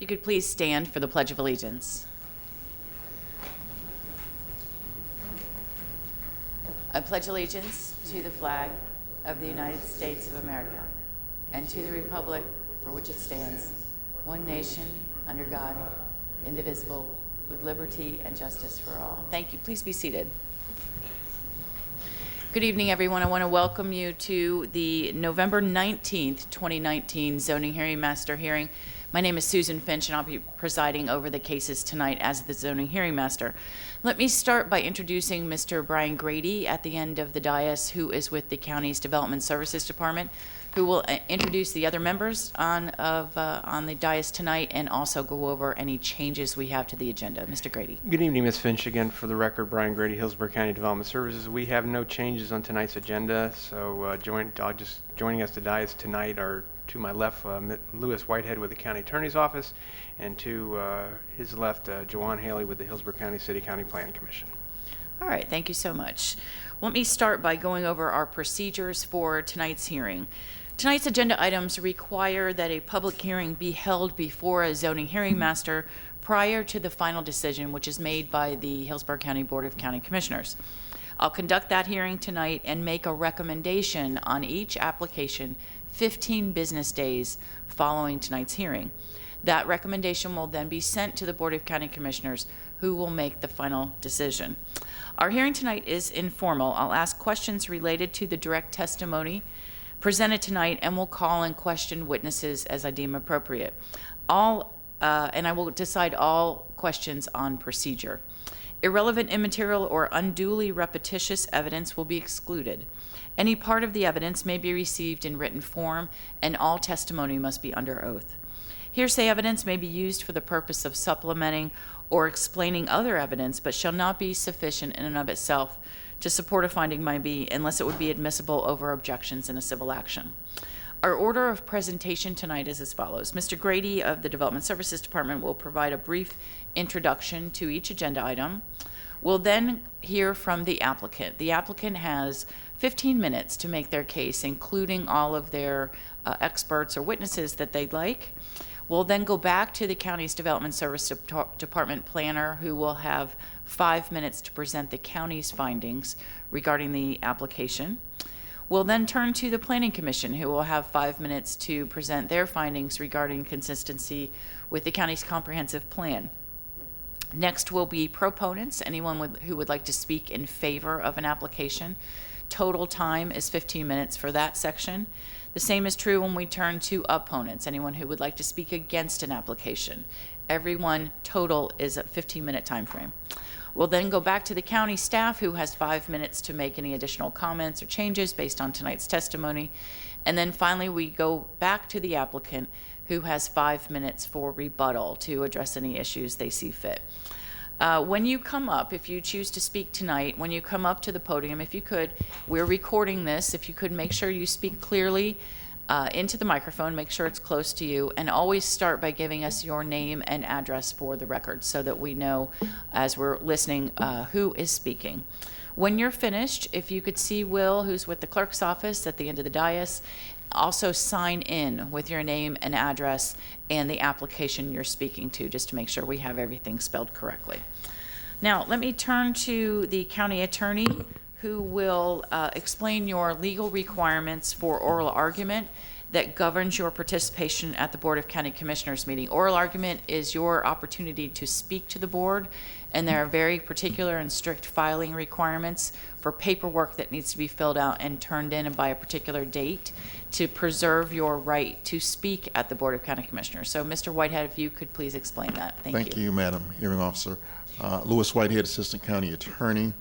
you could please stand for the Pledge of Allegiance. I pledge allegiance to the flag of the United States of America and to the republic for which it stands, one nation, under God, indivisible, with liberty and justice for all. Thank you. Please be seated. Good evening, everyone. I want to welcome you to the November 19th, 2019 Zoning Hearing Master hearing. My name is Susan Finch, and I'll be presiding over the cases tonight as the Zoning Hearing Master. Let me start by introducing Mr. Brian Grady at the end of the dais, who is with the county's Development Services Department, who will introduce the other members on the dais tonight and also go over any changes we have to the agenda. Mr. Grady. Good evening, Ms. Finch. Again, for the record, Brian Grady, Hillsborough County Development Services. We have no changes on tonight's agenda, so joining us to dais tonight are to my left, Lewis Whitehead with the County Attorney's Office, and to his left, Joanne Haley with the Hillsborough County City County Planning Commission. All right, thank you so much. Let me start by going over our procedures for tonight's hearing. Tonight's agenda items require that a public hearing be held before a zoning hearing master prior to the final decision, which is made by the Hillsborough County Board of County Commissioners. I'll conduct that hearing tonight and make a recommendation on each application 15 business days following tonight's hearing. That recommendation will then be sent to the Board of County Commissioners, who will make the final decision. Our hearing tonight is informal. I'll ask questions related to the direct testimony presented tonight, and will call and question witnesses as I deem appropriate. And I will decide all questions on procedure. Irrelevant, immaterial, or unduly repetitious evidence will be excluded. Any part of the evidence may be received in written form, and all testimony must be under oath. Hearsay evidence may be used for the purpose of supplementing or explaining other evidence, but shall not be sufficient in and of itself to support a finding by me unless it would be admissible over objections in a civil action. Our order of presentation tonight is as follows. Mr. Grady of the Development Services Department will provide a brief introduction to each agenda item. We'll then hear from the applicant. The applicant has 15 minutes to make their case, including all of their experts or witnesses that they'd like. We'll then go back to the county's Development Service Department planner, who will have 5 minutes to present the county's findings regarding the application. We'll then turn to the Planning Commission, who will have 5 minutes to present their findings regarding consistency with the county's comprehensive plan. Next will be proponents, anyone who would like to speak in favor of an application. Total time is 15 minutes for that section. The same is true when we turn to opponents, anyone who would like to speak against an application. Everyone total is a 15-minute time frame. We'll then go back to the county staff, who has 5 minutes to make any additional comments or changes based on tonight's testimony. And then finally, we go back to the applicant, who has 5 minutes for rebuttal to address any issues they see fit. When you come up, if you choose to speak tonight, when you come up to the podium, if you could, we're recording this, if you could make sure you speak clearly into the microphone, make sure it's close to you, and always start by giving us your name and address for the record so that we know as we're listening who is speaking. When you're finished, if you could see Will, who's with the clerk's office at the end of the dais, also sign in with your name and address and the application you're speaking to, just to make sure we have everything spelled correctly. Now, let me turn to the county attorney, who will explain your legal requirements for oral argument that governs your participation at the Board of County Commissioners meeting. Oral argument is your opportunity to speak to the board, and there are very particular and strict filing requirements for paperwork that needs to be filled out and turned in by a particular date to preserve your right to speak at the Board of County Commissioners. So, Mr. Whitehead, if you could please explain that. Thank you, Madam Hearing Officer. Lewis Whitehead, Assistant County Attorney.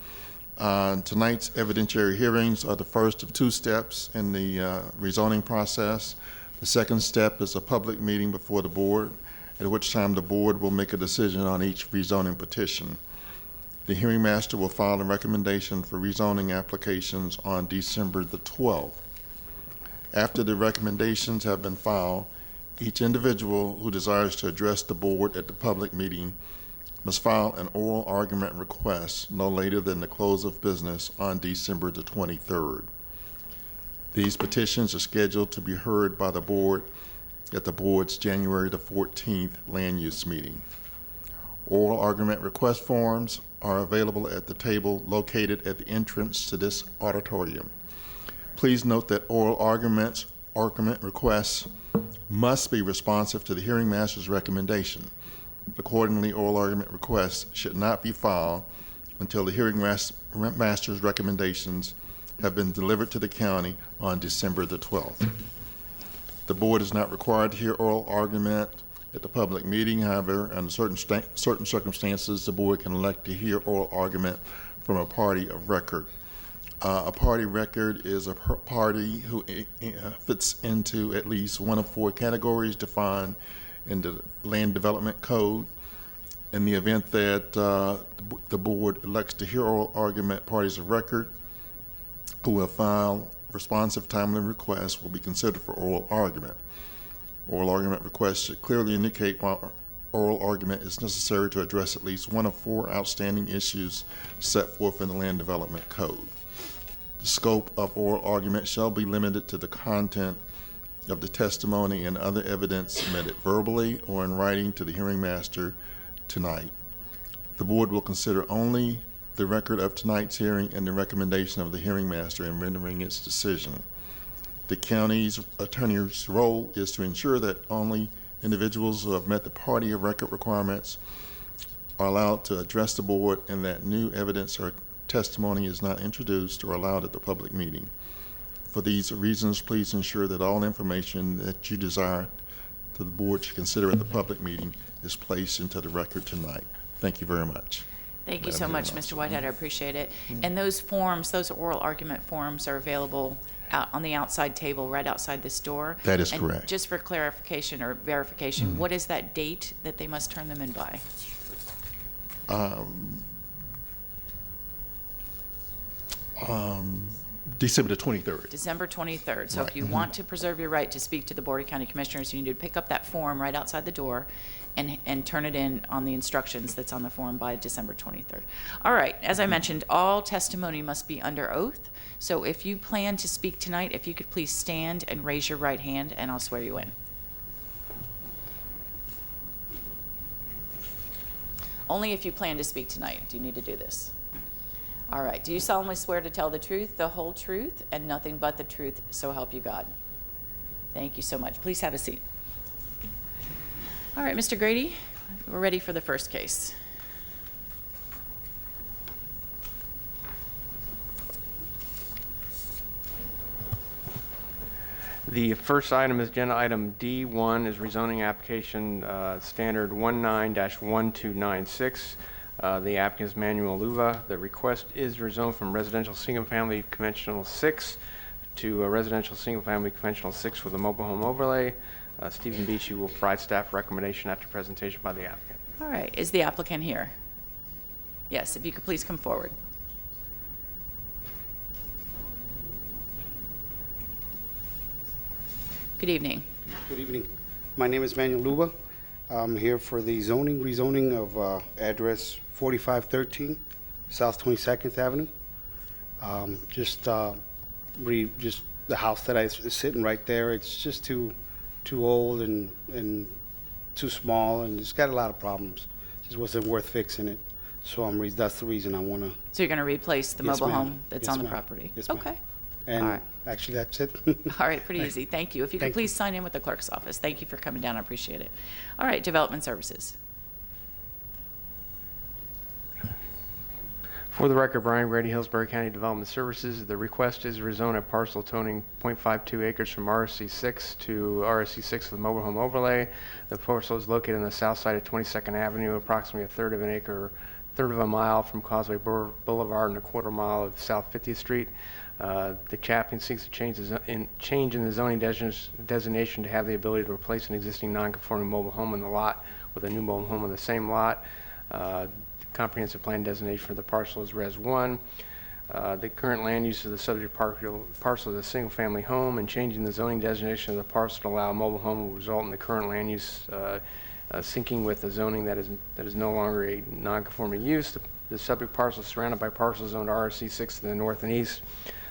Tonight's evidentiary hearings are the first of 2 steps in the rezoning process. The second step is a public meeting before the board, at which time the board will make a decision on each rezoning petition. The hearing master will file a recommendation for rezoning applications on December the 12th. After the recommendations have been filed, each individual who desires to address the board at the public meeting must file an oral argument request no later than the close of business on December the 23rd. These petitions are scheduled to be heard by the board at the board's January the 14th land use meeting. Oral argument request forms are available at the table located at the entrance to this auditorium. Please note that oral argument requests must be responsive to the hearing master's recommendation. Accordingly, oral argument requests should not be filed until the hearing master's recommendations have been delivered to the county on December the 12th. The board is not required to hear oral argument at the public meeting. However, under certain circumstances, the board can elect to hear oral argument from a party of record. A party record is a party who fits into at least one of 4 categories defined in the Land Development Code. In the event that the board elects to hear oral argument, parties of record who will file responsive timely requests will be considered for oral argument. Oral argument requests should clearly indicate why oral argument is necessary to address at least one of 4 outstanding issues set forth in the Land Development Code. The scope of oral argument shall be limited to the content of the testimony and other evidence submitted verbally or in writing to the hearing master tonight. The board will consider only the record of tonight's hearing and the recommendation of the hearing master in rendering its decision. The county's attorney's role is to ensure that only individuals who have met the party of record requirements are allowed to address the board and that new evidence or testimony is not introduced or allowed at the public meeting. For these reasons, please ensure that all information that you desire to the board to consider at the public meeting is placed into the record tonight. Thank you very much. Thank you so much, Mr. Whitehead. I appreciate it. And those forms, those oral argument forms are available out on the outside table right outside this door. That is and correct. Just for clarification or verification, what is that date that they must turn them in by? December the 23rd. December 23rd. So Right. if you want to preserve your right to speak to the Board of County Commissioners, you need to pick up that form right outside the door and turn it in on the instructions that's on the form by December 23rd. All right. As I mentioned, all testimony must be under oath. So if you plan to speak tonight, if you could please stand and raise your right hand, and I'll swear you in. Only if you plan to speak tonight do you need to do this. All right. Do you solemnly swear to tell the truth, the whole truth, and nothing but the truth, so help you God? Thank you so much. Please have a seat. All right, Mr. Grady, we're ready for the first case. The first item is agenda item D1 is rezoning application standard 19-1296. The applicant is Manuel Luva. The request is rezone from residential single-family conventional 6 to a residential single-family conventional 6 with a mobile home overlay. Stephen Beachy will provide staff recommendation after presentation by the applicant. All right, is the applicant here? Yes, if you could please come forward. Good evening. Good evening. My name is Manuel Luba. I'm here for the rezoning of address 4513 South 22nd Avenue. Just the house that is sitting right there. It's just too old and too small, and it's got a lot of problems. Just wasn't worth fixing it. So that's the reason I want to. So you're going to replace the Yes, mobile ma'am. home that's Yes, on the ma'am. property? Yes, ma'am. Okay. And All right. actually, that's it. All right, pretty easy. Thank you. If you could Thank you. please sign in with the clerk's office. Thank you for coming down. I appreciate it. All right, Development Services. For the record, Brian Grady, Hillsborough County Development Services. The request is rezone a parcel totaling 0.52 acres from RSC6 to RSC6 with mobile home overlay. The parcel is located on the south side of 22nd Avenue, approximately a third of a mile from Causeway Boulevard and a quarter mile of South 50th Street. The applicant seeks a change in the zoning designation to have the ability to replace an existing non-conforming mobile home in the lot with a new mobile home on the same lot. Comprehensive plan designation for the parcel is Res 1. The current land use of the subject parcel is a single-family home, and changing the zoning designation of the parcel to allow a mobile home will result in the current land use syncing with the zoning that is no longer a non-conforming use. The subject parcel is surrounded by parcels zoned RSC6 to the north and east.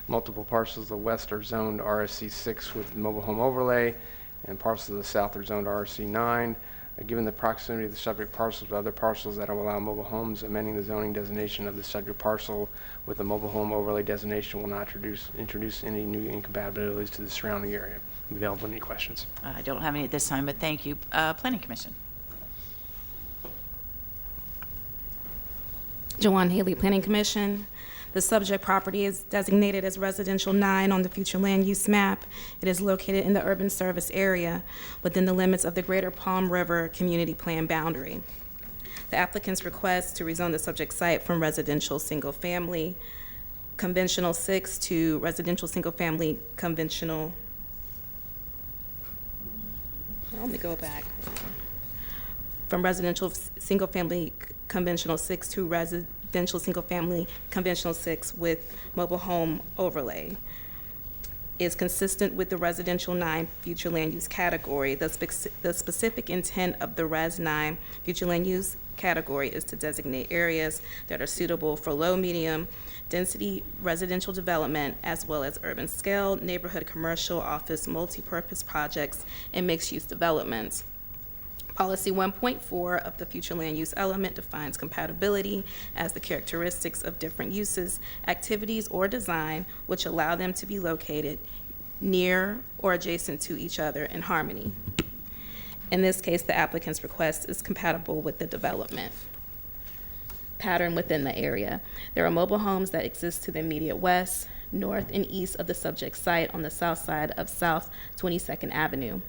Multiple parcels to the west are zoned RSC6 with mobile home overlay. and parcels to the south are zoned RC9. Given the proximity of the subject parcel to other parcels that will allow mobile homes, amending the zoning designation of the subject parcel with the mobile home overlay designation will not introduce any new incompatibilities to the surrounding area. Available, any questions? I don't have any at this time, but thank you. Planning Commission. Joanne Haley, Planning Commission. The subject property is designated as Residential 9 on the future land use map. It is located in the urban service area within the limits of the Greater Palm River Community Plan boundary. The applicant's request to rezone the subject site from residential single-family conventional 6 to residential single-family conventional. Let me go back. From residential single-family conventional 6 to residential single-family conventional 6 with mobile home overlay is consistent with the residential 9 future land use category. The specific intent of the Res 9 future land use category is to designate areas that are suitable for low, medium density residential development, as well as urban scale, neighborhood, commercial, office, multi-purpose projects, and mixed-use developments. Policy 1.4 of the future land use element defines compatibility as the characteristics of different uses, activities, or design which allow them to be located near or adjacent to each other in harmony. In this case, the applicant's request is compatible with the development pattern within the area. There are mobile homes that exist to the immediate west, north, and east of the subject site on the south side of South 22nd Avenue.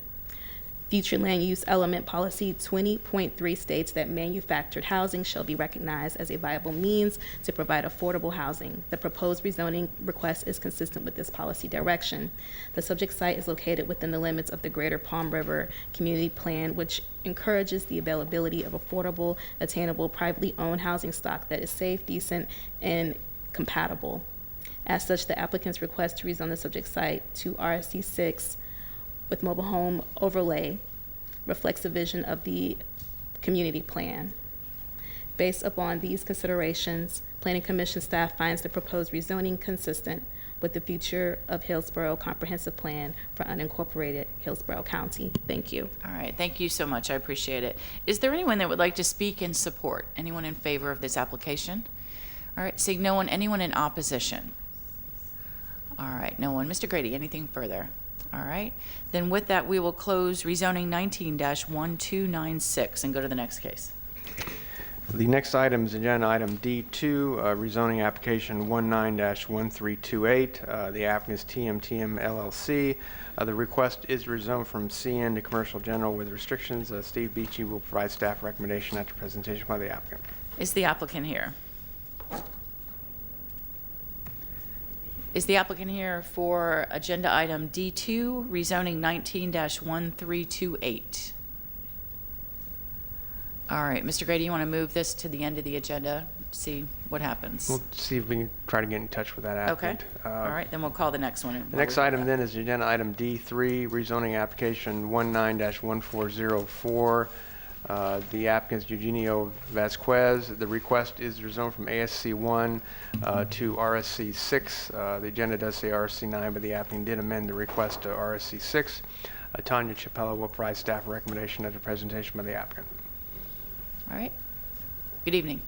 Future land use element policy 20.3 states that manufactured housing shall be recognized as a viable means to provide affordable housing. The proposed rezoning request is consistent with this policy direction. The subject site is located within the limits of the Greater Palm River Community Plan, which encourages the availability of affordable, attainable, privately owned housing stock that is safe, decent, and compatible. As such, the applicant's request to rezone the subject site to RSC 6 with mobile home overlay reflects the vision of the community plan. Based upon these considerations, Planning Commission staff finds the proposed rezoning consistent with the future of Hillsborough Comprehensive Plan for unincorporated Hillsborough County. Thank you. All right, thank you so much. I appreciate it. Is there anyone that would like to speak in support? Anyone in favor of this application? All right, seeing no one, anyone in opposition? All right, no one. Mr. Grady, anything further? All right, then with that, we will close rezoning 19-1296 and go to the next case. The next item is agenda item D2, rezoning application 19-1328. The applicant is TMTM LLC. The request is rezoned from CN to commercial general with restrictions. Steve Beachy will provide staff recommendation after presentation by the applicant. Is the applicant here? Is the applicant here for agenda item D2, rezoning 19-1328? All right, Mr. Grady, you want to move this to the end of the agenda, see what happens? We'll see if we can try to get in touch with that applicant. Okay, all right, then we'll call the next one. The next item then is agenda item D3, rezoning application 19-1404. The applicant is Eugenio Vasquez. The request is rezoned from ASC 1 to RSC 6. The agenda does say RSC 9, but the applicant did amend the request to RSC 6. Tanya Chappella will provide staff recommendation after presentation by the applicant. All right, good evening.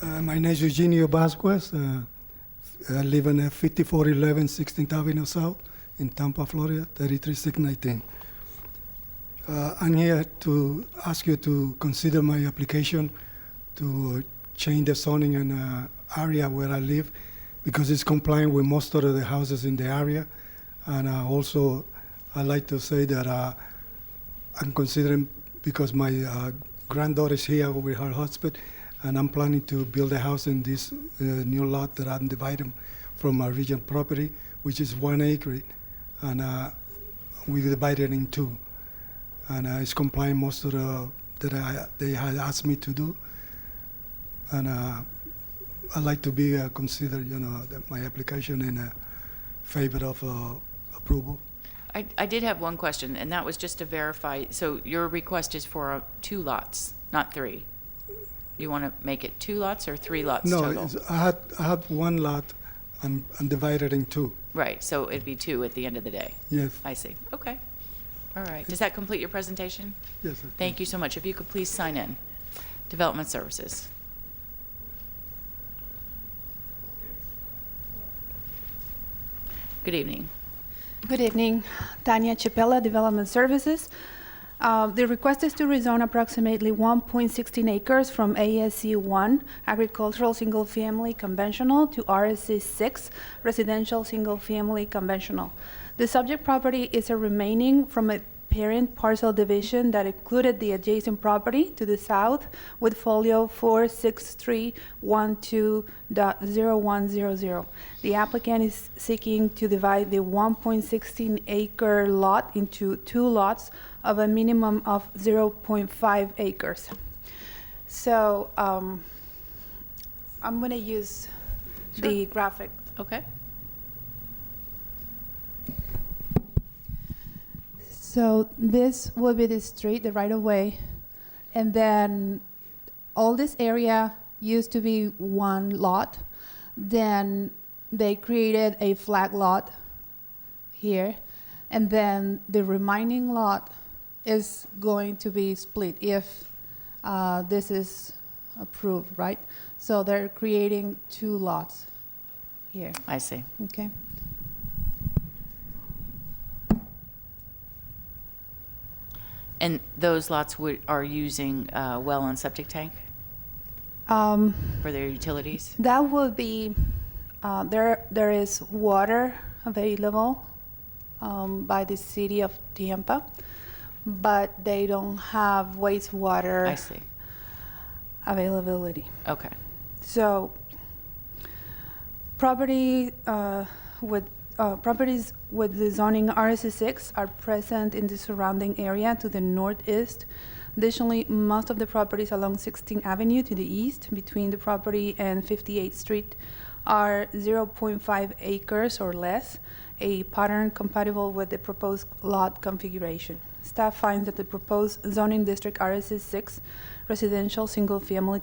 My name is Eugenio Vasquez. I live in 5411 16th Avenue South in Tampa, Florida, 33619. I'm here to ask you to consider my application to change the zoning in an area where I live because it's compliant with most of the houses in the area. And also, I'd like to say that I'm considering, because my granddaughter is here with her husband, and I'm planning to build a house in this new lot that I'm dividing from my regional property, which is 1 acre, and we divided it in two. And it's complying most of they had asked me to do. And I'd like to be considered, my application in favor of approval. I did have one question, and that was just to verify. So your request is for 2 lots, not 3. You want to make it 2 lots or 3 lots total? No, I had 1 lot and divided in 2. Right, so it'd be 2 at the end of the day. Yes. I see. Okay. All right. Does that complete your presentation? Yes, sir. Thank you so much. If you could please sign in. Development Services. Good evening. Good evening. Tanya Chapella, Development Services. The request is to rezone approximately 1.16 acres from ASC 1 Agricultural Single Family Conventional to RSC 6 Residential Single Family Conventional. The subject property is a remaining from a parent parcel division that included the adjacent property to the south with folio 46312.0100. The applicant is seeking to divide the 1.16 acre lot into 2 lots of a minimum of 0.5 acres. So I'm going to use the graphic. Okay. So this will be the street, the right of way, and then all this area used to be one lot. Then they created a flag lot here, and then the remaining lot is going to be split if this is approved, right? So they're creating 2 lots here, I see. okay? And those lots are using well and septic tank Um, for their utilities? That would be, there is water available by the city of Tampa, but they don't have wastewater I see. availability. Okay. So properties with the zoning RS6 are present in the surrounding area to the northeast. Additionally, most of the properties along 16th Avenue to the east between the property and 58th Street are 0.5 acres or less, a pattern compatible with the proposed lot configuration. Staff finds that the proposed zoning district RS6 residential single-family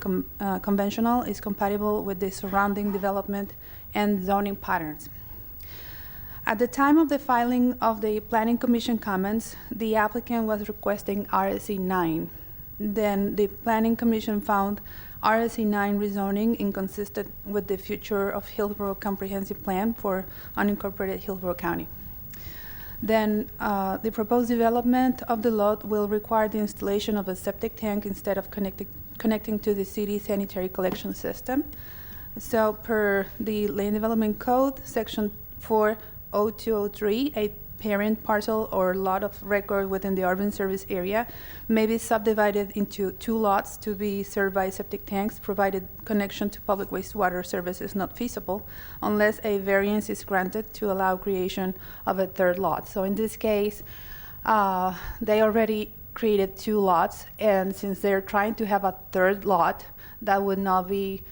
conventional is compatible with the surrounding development and zoning patterns. At the time of the filing of the Planning Commission comments, the applicant was requesting RSC 9. Then the Planning Commission found RSC 9 rezoning inconsistent with the future of Hillsborough Comprehensive Plan for unincorporated Hillsborough County. Then the proposed development of the lot will require the installation of a septic tank instead of connecting to the city sanitary collection system. So per the Land Development Code, Section 40203, a parent parcel or lot of record within the urban service area may be subdivided into 2 lots to be served by septic tanks, provided connection to public wastewater service is not feasible, unless a variance is granted to allow creation of a 3rd lot. So in this case, they already created 2 lots, and since they're trying to have a 3rd lot, that would not be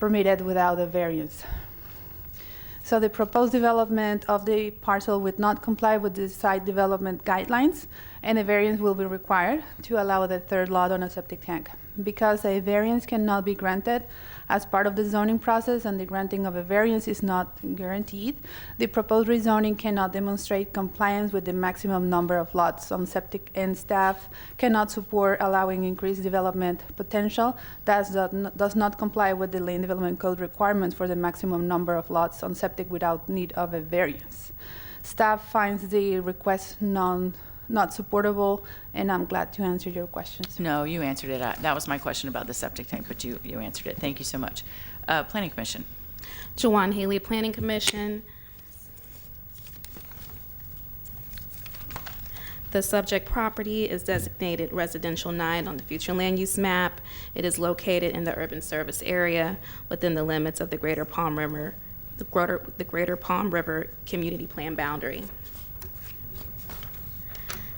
permitted without a variance. So the proposed development of the parcel would not comply with the site development guidelines, and a variance will be required to allow the 3rd lot on a septic tank. Because a variance cannot be granted as part of the zoning process and the granting of a variance is not guaranteed, the proposed rezoning cannot demonstrate compliance with the maximum number of lots on septic, and staff cannot support allowing increased development potential that does not comply with the Land Development Code requirements for the maximum number of lots on septic without need of a variance. Staff finds the request not supportable, and I'm glad to answer your questions. No, you answered it. That was my question about the septic tank, but you answered it. Thank you so much. Planning Commission. Jawan Haley, Planning Commission. The subject property is designated Residential 9 on the future land use map. It is located in the urban service area within the limits of the Greater Palm River, the Greater Palm River Community Plan boundary.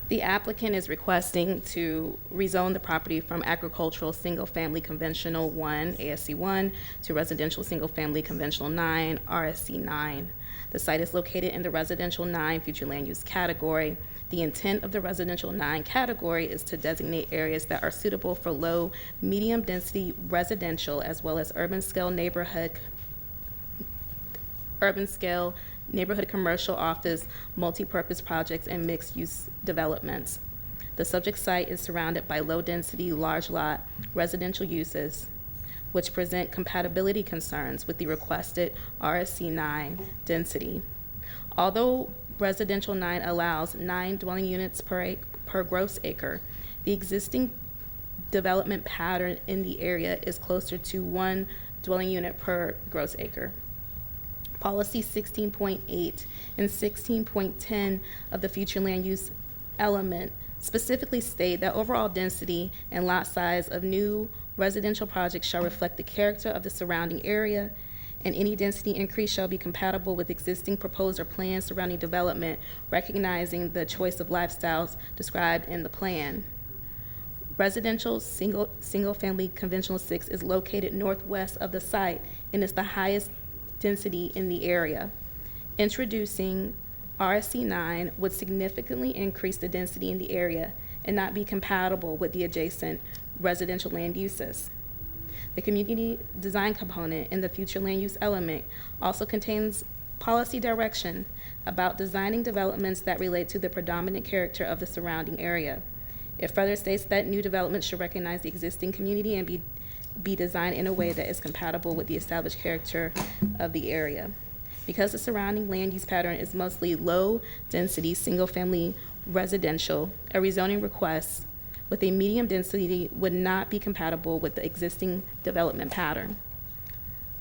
The applicant is requesting to rezone the property from agricultural single-family conventional 1, ASC 1, to residential single-family conventional 9, RSC 9. The site is located in the residential 9 future land use category. The intent of the residential 9 category is to designate areas that are suitable for low, medium-density residential as well as urban-scale neighborhood urban scale, neighborhood commercial office, multi-purpose projects, and mixed-use developments. The subject site is surrounded by low-density, large lot residential uses, which present compatibility concerns with the requested RSC 9 density. Although residential 9 allows 9 dwelling units per gross acre, the existing development pattern in the area is closer to 1 dwelling unit per gross acre. Policy 16.8 and 16.10 of the future land use element specifically state that overall density and lot size of new residential projects shall reflect the character of the surrounding area, and any density increase shall be compatible with existing proposed or planned surrounding development, recognizing the choice of lifestyles described in the plan. Residential single-family conventional 6 is located northwest of the site and is the highest density in the area. Introducing RSC 9 would significantly increase the density in the area and not be compatible with the adjacent residential land uses. The community design component in the future land use element also contains policy direction about designing developments that relate to the predominant character of the surrounding area. It further states that new developments should recognize the existing community and be designed in a way that is compatible with the established character of the area. Because the surrounding land use pattern is mostly low-density, single-family residential, a rezoning request with a medium density would not be compatible with the existing development pattern.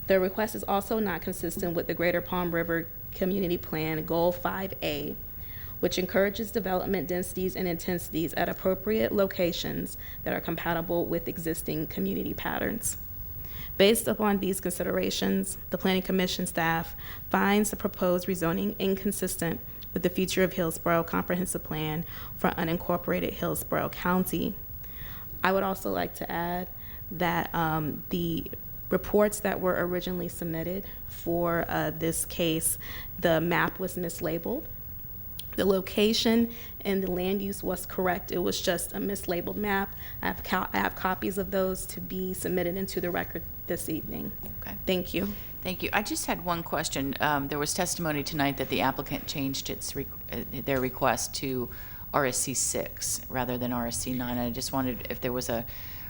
The request is also not consistent with the Greater Palm River Community Plan Goal 5A, which encourages development densities and intensities at appropriate locations that are compatible with existing community patterns. Based upon these considerations, the Planning Commission staff finds the proposed rezoning inconsistent with the Future of Hillsborough Comprehensive Plan for unincorporated Hillsborough County. I would also like to add that the reports that were originally submitted for this case, the map was mislabeled. The location and the land use was correct. It was just a mislabeled map. I have copies of those to be submitted into the record this evening. Okay. Thank you. Thank you. I just had one question. There was testimony tonight that the applicant changed their request to RSC 6 rather than RSC 9. And I just wondered if there was an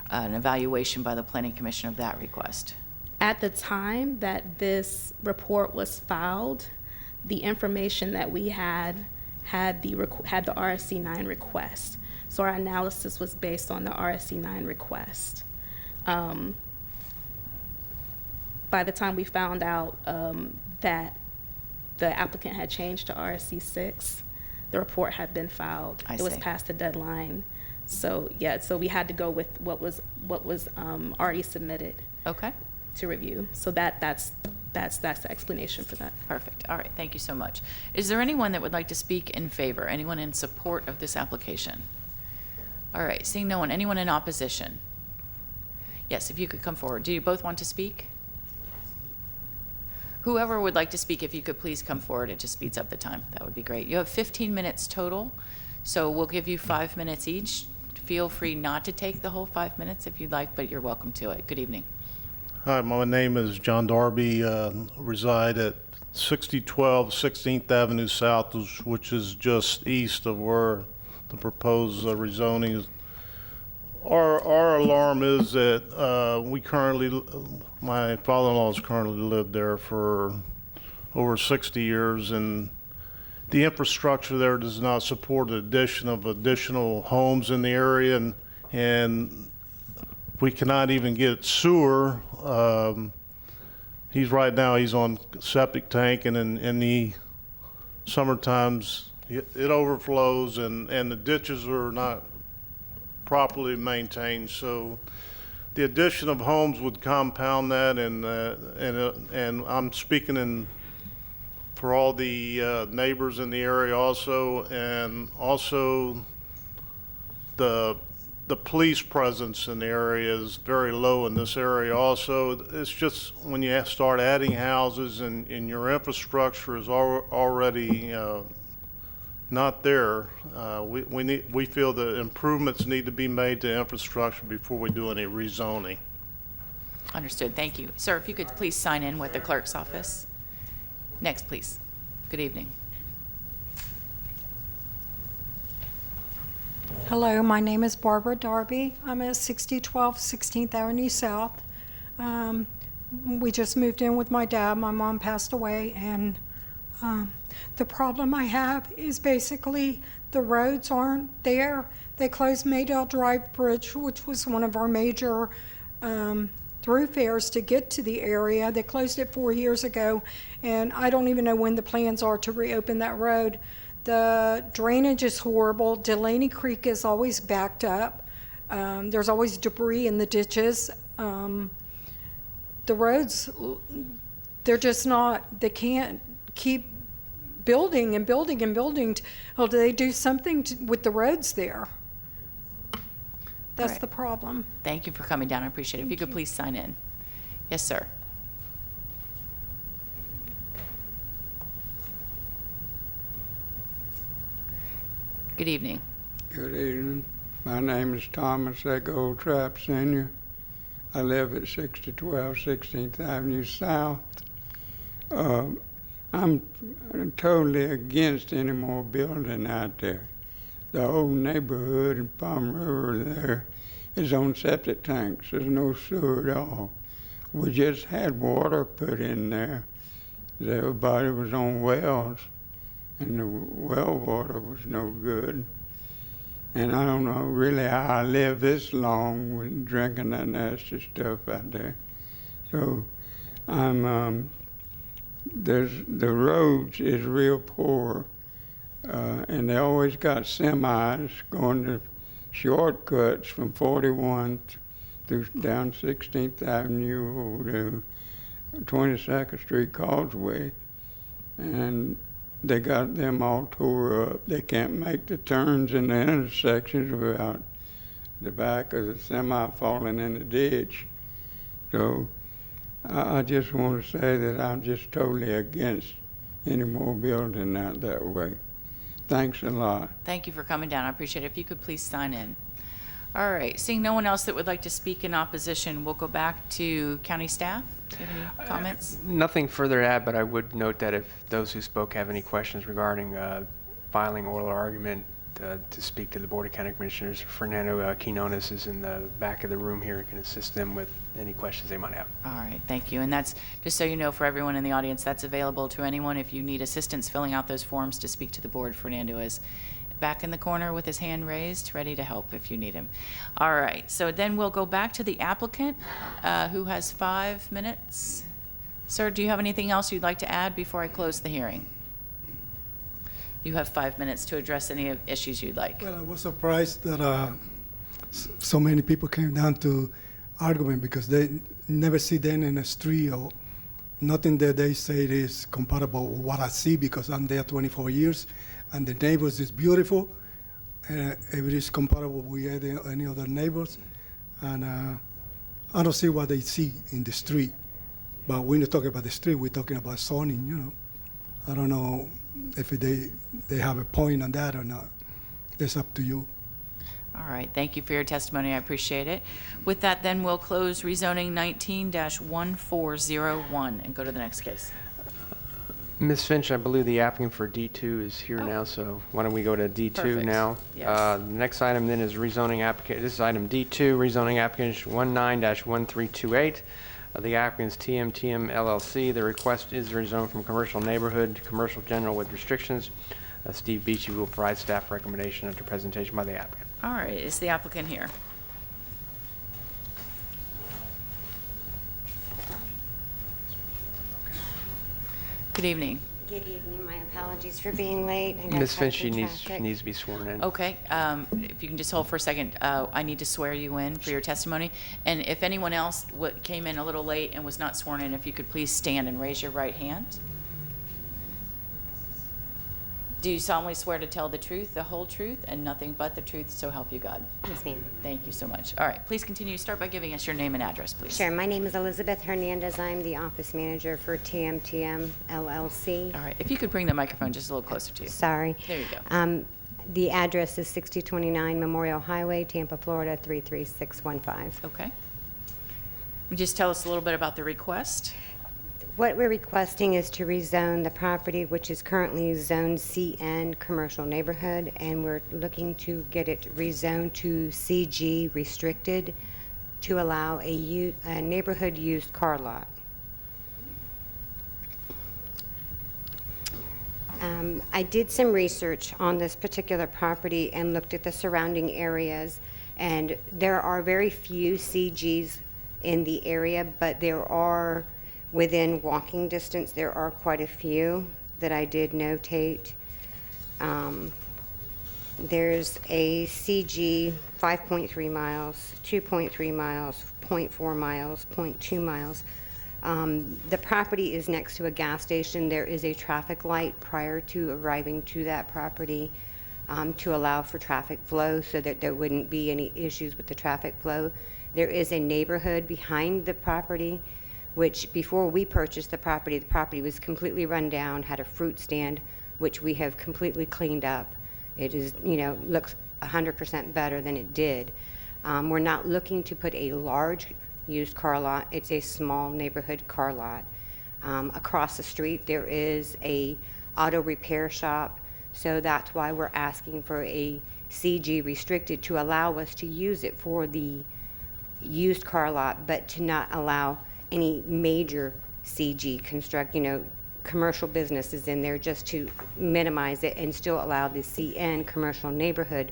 evaluation by the Planning Commission of that request. At the time that this report was filed, the information that we had the RSC 9 request. So our analysis was based on the RSC 9 request. By the time we found out that the applicant had changed to RSC 6, the report had been filed. It was past the deadline. So yeah, so we had to go with what was already submitted. Okay. To review. So that's the explanation for that. Perfect. All right. Thank you so much. Is there anyone that would like to speak in favor? Anyone in support of this application? All right. Seeing no one. Anyone in opposition? Yes, if you could come forward. Do you both want to speak? Whoever would like to speak, if you could please come forward. It just speeds up the time. That would be great. You have 15 minutes total, so we'll give you 5 minutes each. Feel free not to take the whole 5 minutes if you'd like, but you're welcome to it. Good evening. Hi, my name is John Darby, reside at 6012 16th Avenue South, which is just east of where the proposed rezoning is. Our alarm is that my father-in-law has currently lived there for over 60 years, and the infrastructure there does not support the addition of additional homes in the area, and we cannot even get sewer. He's on septic tank, and in the summer times it overflows, and the ditches are not properly maintained. So the addition of homes would compound that, and I'm speaking for all the neighbors in the area also, and also the police presence in the area is very low in this area also. It's just when you start adding houses and your infrastructure is already not there, we feel that improvements need to be made to infrastructure before we do any rezoning. Understood. Thank you. Sir, if you could please sign in with the clerk's office. Next, please. Good evening. Hello, my name is Barbara Darby. I'm at 6012 16th Avenue South. We just moved in with my dad. My mom passed away, and the problem I have is basically the roads aren't there. They closed Maydale Drive Bridge, which was one of our major thoroughfares to get to the area. They closed it 4 years ago, and I don't even know when the plans are to reopen that road. The drainage is horrible. Delaney Creek is always backed up. There's always debris in the ditches. The roads, they're just not, they can't keep building and building and building till they do something with the roads there. That's Right. the problem. Thank you for coming down. I appreciate it. If you could please sign in. Yes, sir. Good evening. Good evening. My name is Thomas Goldtrap Sr. I live at 6012 16th Avenue South. I'm totally against any more building out there. The whole neighborhood in Palm River there is on septic tanks. There's no sewer at all. We just had water put in there. Everybody was on wells, and the well water was no good. And I don't know really how I lived this long with drinking that nasty stuff out there. So the roads is real poor, and they always got semis going to shortcuts from 41 through down 16th Avenue over to 22nd Street Causeway, and they got them all tore up. They can't make the turns in the intersections without the back of the semi falling in the ditch. So I just want to say that I'm just totally against any more building out that way. Thanks a lot. Thank you for coming down. I appreciate it. If you could please sign in. All right. Seeing no one else that would like to speak in opposition, we'll go back to county staff. Do you have any comments? Nothing further to add, but I would note that if those who spoke have any questions regarding filing oral argument to speak to the Board of County Commissioners, Fernando Quinones is in the back of the room here and can assist them with any questions they might have. All right, thank you. And that's, just so you know, for everyone in the audience, that's available to anyone. If you need assistance filling out those forms to speak to the board, Fernando is back in the corner with his hand raised, ready to help if you need him. All right, so then we'll go back to the applicant, who has 5 minutes. Sir, do you have anything else you'd like to add before I close the hearing? You have 5 minutes to address any issues you'd like. Well, I was surprised that so many people came down to argument because they never see them in a street or nothing that they say is comparable with what I see because I'm there 24 years and the neighbors is beautiful. It is comparable with any other neighbors. And I don't see what they see in the street. But when you talk about the street, we're talking about zoning, you know. I don't know if they have a point on that or not. It's up to you. All right, thank you for your testimony. I appreciate it. With that, then we'll close rezoning 19-1401 and go to the next case. Ms. Finch, I believe the applicant for D2 is here now, so why don't we go to D2 Perfect. now? Yes. The next item then is rezoning application. This is item D2, rezoning application 19-1328. The applicant's TMTM LLC. The request is rezoned from commercial neighborhood to commercial general with restrictions. Steve Beachy will provide staff recommendation after presentation by the applicant. All right, is the applicant here? Good evening. Good evening. My apologies for being late. I got Ms. caught Finch, she in needs traffic. to be sworn in. Okay, if you can just hold for a second, I need to swear you in for your testimony. And if anyone else came in a little late and was not sworn in, if you could please stand and raise your right hand. Do you solemnly swear to tell the truth, the whole truth, and nothing but the truth, so help you God? Yes, ma'am. Thank you so much. All right, please continue. Start by giving us your name and address, please. Sure. My name is Elizabeth Hernandez. I'm the office manager for TMTM LLC. All right, if you could bring the microphone just a little closer to you. Sorry. There you go. The address is 6029 Memorial Highway, Tampa, Florida, 33615. Okay. Would you just tell us a little bit about the request? What we're requesting is to rezone the property, which is currently Zone CN Commercial Neighborhood, and we're looking to get it rezoned to CG Restricted to allow a neighborhood used car lot. I did some research on this particular property and looked at the surrounding areas, and there are very few CGs in the area, but there are, within walking distance, there are quite a few that I did notate. There's a CG 5.3 miles, 2.3 miles, 0.4 miles, 0.2 miles. The property is next to a gas station. There is a traffic light prior to arriving to that property to allow for traffic flow so that there wouldn't be any issues with the traffic flow. There is a neighborhood behind the property, which before we purchased the property was completely run down, had a fruit stand, which we have completely cleaned up. It is, looks 100% better than it did. We're not looking to put a large used car lot. It's a small neighborhood car lot. Across the street, there is a auto repair shop, so that's why we're asking for a CG restricted to allow us to use it for the used car lot, but to not allow any major CG commercial businesses in there, just to minimize it and still allow the CN commercial neighborhood.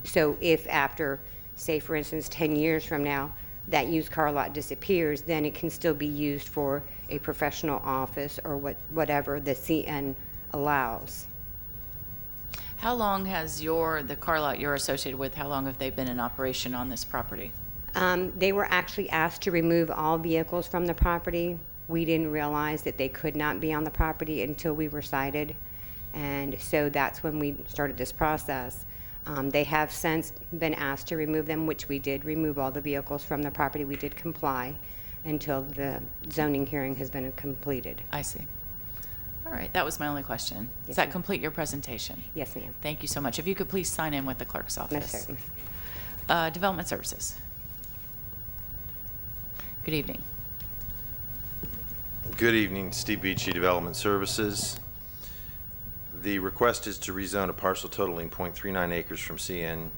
So if after, say for instance, 10 years from now, that used car lot disappears, then it can still be used for a professional office or whatever the CN allows. How long has the car lot you're associated with, how long have they been in operation on this property? They were actually asked to remove all vehicles from the property. We didn't realize that they could not be on the property until we were cited, and so that's when we started this process. They have since been asked to remove them, which we did remove all the vehicles from the property. We did comply until the zoning hearing has been completed. I see. All right, that was my only question. Yes, Does that ma'am. complete your presentation? Yes, ma'am. Thank you so much. If you could please sign in with the clerk's office. Most certainly. Development Services. Good evening. Good evening, Steve Beachy, Development Services. The request is to rezone a parcel totaling .39 acres from CN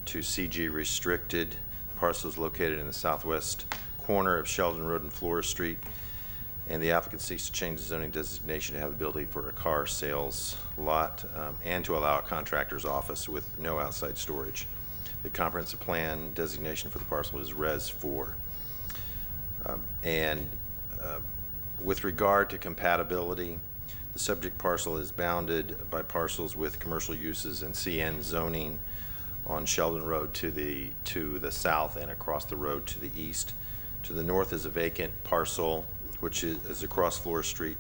to CG Restricted. The parcel is located in the southwest corner of Sheldon Road and Flora Street, and the applicant seeks to change the zoning designation to have the ability for a car sales lot and to allow a contractor's office with no outside storage. The comprehensive plan designation for the parcel is Res 4. With regard to compatibility, the subject parcel is bounded by parcels with commercial uses and CN zoning on Sheldon Road to the south and across the road to the east. To the north is a vacant parcel, which is across Flora Street,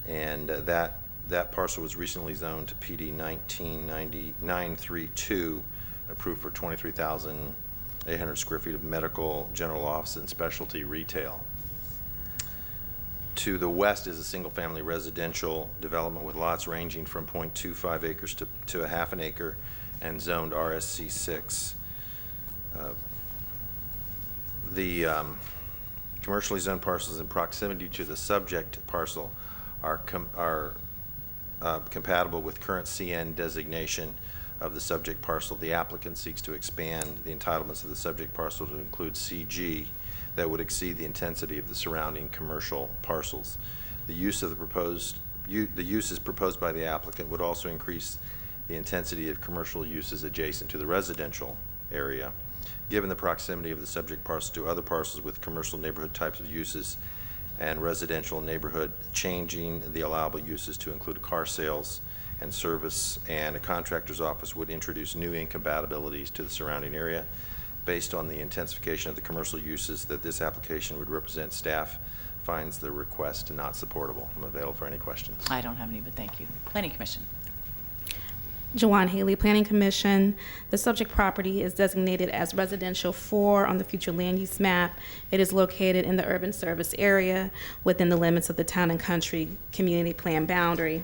and that parcel was recently zoned to PD 1999-32, approved for 23,800 square feet of medical, general office, and specialty retail. To the west is a single-family residential development with lots ranging from 0.25 acres to a half an acre and zoned RSC 6. The commercially zoned parcels in proximity to the subject parcel are compatible with current CN designation of the subject parcel. The applicant seeks to expand the entitlements of the subject parcel to include CG that would exceed the intensity of the surrounding commercial parcels. The uses proposed by the applicant would also increase the intensity of commercial uses adjacent to the residential area. Given the proximity of the subject parcel to other parcels with commercial neighborhood types of uses and residential neighborhood, changing the allowable uses to include car sales and service and a contractor's office would introduce new incompatibilities to the surrounding area. Based on the intensification of the commercial uses that this application would represent, staff finds the request not supportable. I'm available for any questions. I don't have any, but thank you. Planning Commission. Jawan Haley, Planning Commission. The subject property is designated as Residential 4 on the future land use map. It is located in the urban service area within the limits of the Town and Country Community Plan boundary.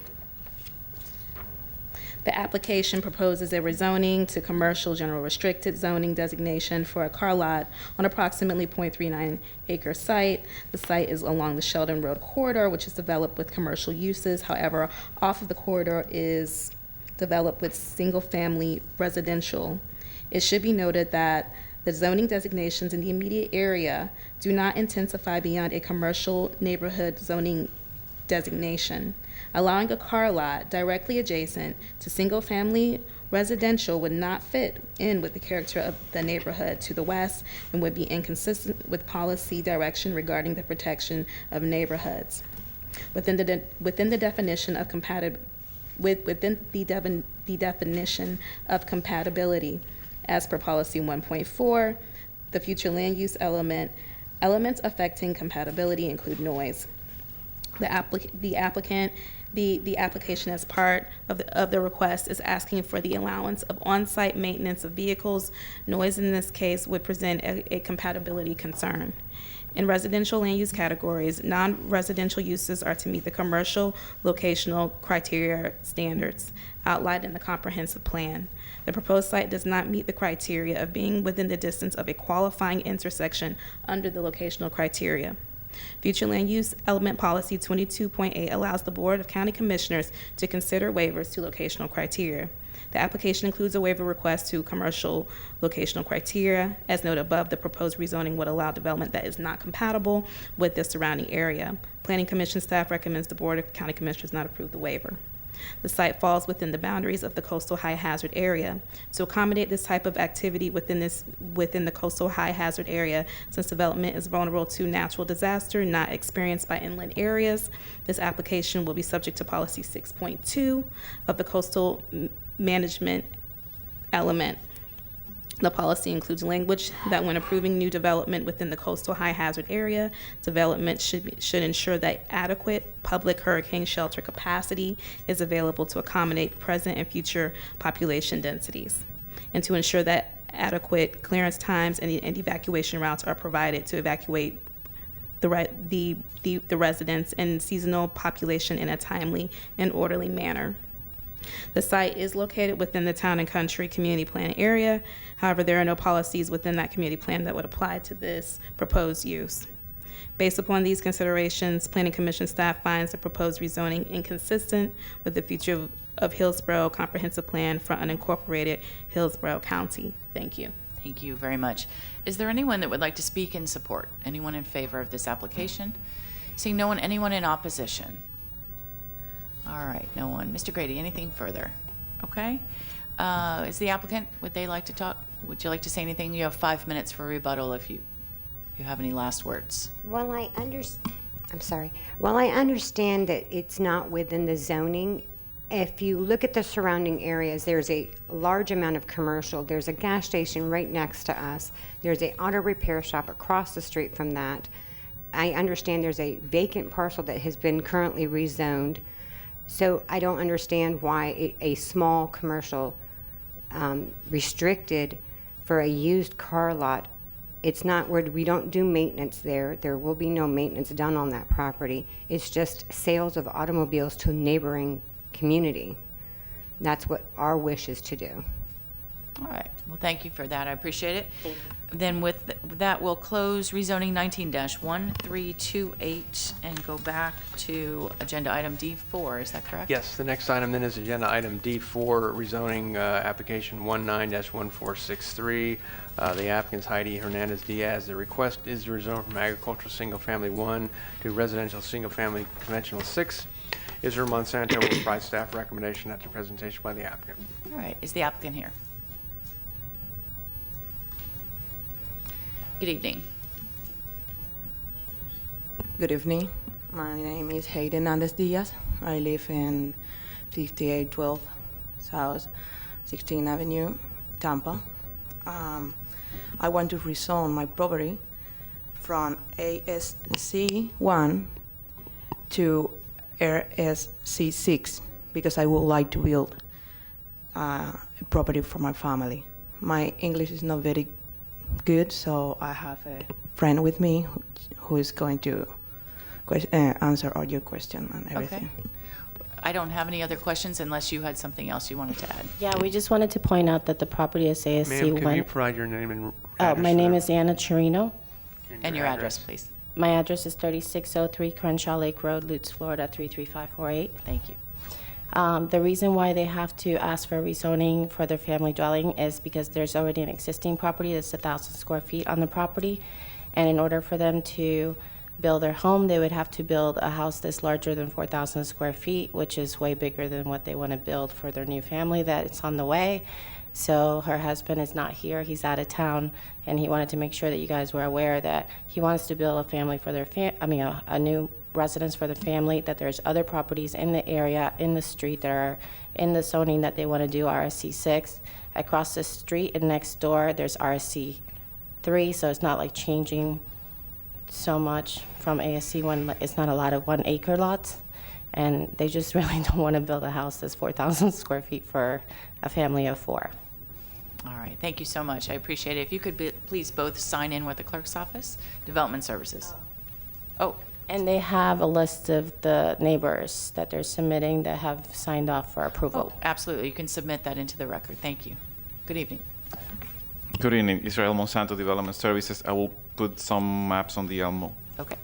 The application proposes a rezoning to commercial general restricted zoning designation for a car lot on approximately 0.39 acre site. The site is along the Sheldon Road corridor, which is developed with commercial uses. However, off of the corridor is developed with single-family residential. It should be noted that the zoning designations in the immediate area do not intensify beyond a commercial neighborhood zoning designation. Allowing a car lot directly adjacent to single-family residential would not fit in with the character of the neighborhood to the west and would be inconsistent with policy direction regarding the protection of neighborhoods. Within the definition of definition of compatibility, as per policy 1.4, the future land use elements affecting compatibility include noise. The application as part of the request is asking for the allowance of on-site maintenance of vehicles. Noise in this case would present a compatibility concern. In residential land use categories, non-residential uses are to meet the commercial locational criteria standards outlined in the comprehensive plan. The proposed site does not meet the criteria of being within the distance of a qualifying intersection under the locational criteria. Future Land Use Element Policy 22.8 allows the Board of County Commissioners to consider waivers to locational criteria. The application includes a waiver request to commercial locational criteria. As noted above, the proposed rezoning would allow development that is not compatible with the surrounding area. Planning Commission staff recommends the Board of County Commissioners not approve the waiver. The site falls within the boundaries of the coastal high hazard area. To accommodate this type of activity within the coastal high hazard area, since development is vulnerable to natural disaster not experienced by inland areas, this application will be subject to policy 6.2 of the coastal management element. The policy includes language that when approving new development within the coastal high hazard area, development should ensure that adequate public hurricane shelter capacity is available to accommodate present and future population densities, and to ensure that adequate clearance times and evacuation routes are provided to evacuate the residents and seasonal population in a timely and orderly manner. The site is located within the Town and Country Community Plan area. However, there are no policies within that community plan that would apply to this proposed use. Based upon these considerations, Planning Commission staff finds the proposed rezoning inconsistent with the future of Hillsborough Comprehensive Plan for unincorporated Hillsborough County. Thank you. Thank you very much. Is there anyone that would like to speak in support? Anyone in favor of this application? Seeing no one, anyone in opposition? All right, no one. Mr. Grady, anything further? Okay. Is the applicant, would they like to talk? Would you like to say anything? You have 5 minutes for rebuttal if you have any last words. While I understand that it's not within the zoning, if you look at the surrounding areas, there's a large amount of commercial. There's a gas station right next to us. There's an auto repair shop across the street from that. I understand there's a vacant parcel that has been currently rezoned. So I don't understand why a small commercial restricted for a used car lot. It's not where we don't do maintenance there. There will be no maintenance done on that property. It's just sales of automobiles to a neighboring community. That's what our wish is to do. All right. Well, thank you for that. I appreciate it. Then with that, we'll close rezoning 19-1328 and go back to agenda item D4. Is that correct? Yes, the next item then is agenda item D4, rezoning application 19-1463. The applicant's Heidi Hernandez Diaz. The request is to rezone from agricultural single-family 1 to residential single-family conventional 6. Israel Monsanto will provide staff recommendation after presentation by the applicant. All right. Is the applicant here? Good evening. Good evening. My name is Heidi Hernandez Diaz. I live in 5812 South 16th Avenue, Tampa. I want to rezone my property from ASC1 to RSC6 because I would like to build a property for my family. My English is not very good, so I have a friend with me who is going to answer all your questions and everything. I don't have any other questions unless you had something else you wanted to add. Yeah, we just wanted to point out that the property is ASC Ma'am, can 1. you provide your name and address? My name is Anna Chirino. And your address, please. My address is 3603 Crenshaw Lake Road, Lutz, Florida 33548. Thank you. The reason why they have to ask for rezoning for their family dwelling is because there's already an existing property that's 1,000 square feet on the property. And in order for them to build their home, they would have to build a house that's larger than 4,000 square feet, which is way bigger than what they want to build for their new family that's on the way. So her husband is not here, he's out of town, and he wanted to make sure that you guys were aware that he wants to build a family for their a new residence for the family, that there's other properties in the area, in the street, that are in the zoning that they want to do RSC 6. Across the street and next door, there's RSC 3, so it's not like changing so much from ASC 1. It's not a lot of 1 acre lots, and they just really don't want to build a house that's 4,000 square feet for a family of 4. All right, thank you so much. I appreciate it. If you could please both sign in with the clerk's office, Development Services. Oh. And they have a list of the neighbors that they're submitting that have signed off for approval. Oh, absolutely. You can submit that into the record. Thank you. Good evening. Good evening, Israel Monsanto Development Services. I will put some maps on the Elmo. Okay.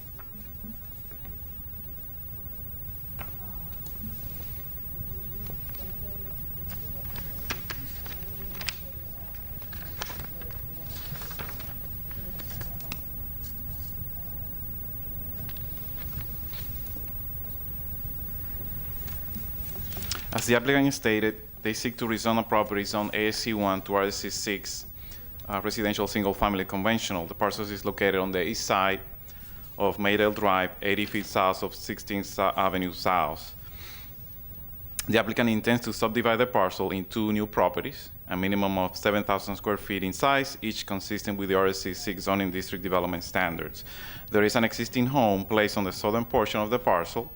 As the applicant stated, they seek to rezone a property zone ASC 1 to RSC 6 residential single-family conventional. The parcel is located on the east side of Maydale Drive, 80 feet south of 16th Avenue South. The applicant intends to subdivide the parcel in 2 new properties, a minimum of 7,000 square feet in size, each consistent with the RSC 6 zoning district development standards. There is an existing home placed on the southern portion of the parcel,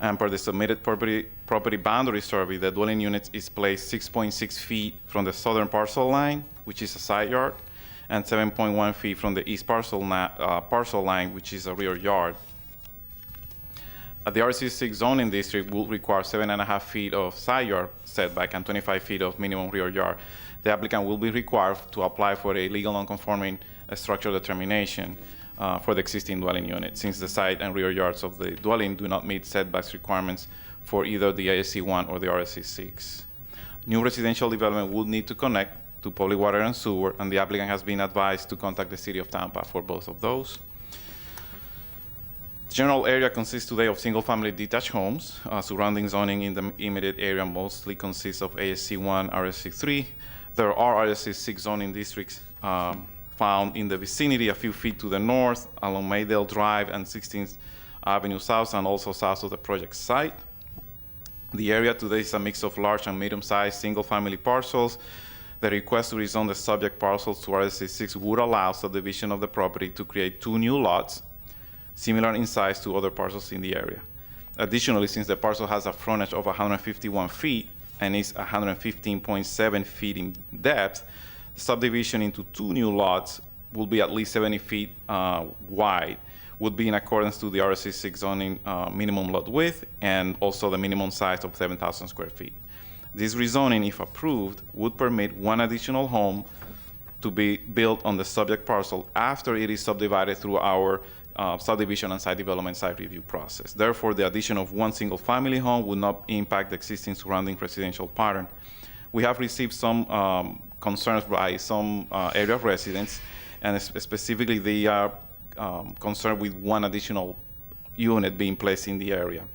and per the submitted property boundary survey, the dwelling unit is placed 6.6 feet from the southern parcel line, which is a side yard, and 7.1 feet from the east parcel line, which is a rear yard. The RC6 zoning district will require 7.5 feet of side yard setback and 25 feet of minimum rear yard. The applicant will be required to apply for a legal non-conforming structure determination for the existing dwelling unit, since the side and rear yards of the dwelling do not meet setbacks requirements for either the ASC 1 or the RSC 6. New residential development will need to connect to public water and sewer, and the applicant has been advised to contact the City of Tampa for both of those. The general area consists today of single-family detached homes. Surrounding zoning in the immediate area mostly consists of ASC 1, RSC 3. There are RSC 6 zoning districts found in the vicinity a few feet to the north along Maydale Drive and 16th Avenue South, and also south of the project site. The area today is a mix of large and medium-sized single-family parcels. The request to rezone the subject parcels to RSC 6 would allow subdivision of the property to create 2 new lots, similar in size to other parcels in the area. Additionally, since the parcel has a frontage of 151 feet and is 115.7 feet in depth, the subdivision into 2 new lots will be at least 70 feet wide, would be in accordance to the RSC 6 zoning minimum lot width and also the minimum size of 7,000 square feet. This rezoning, if approved, would permit 1 additional home to be built on the subject parcel after it is subdivided through our subdivision and site development site review process. Therefore, the addition of 1 single-family home would not impact the existing surrounding residential pattern. We have received some concerns by some area residents, and specifically they are concerned with 1 additional unit being placed in the area.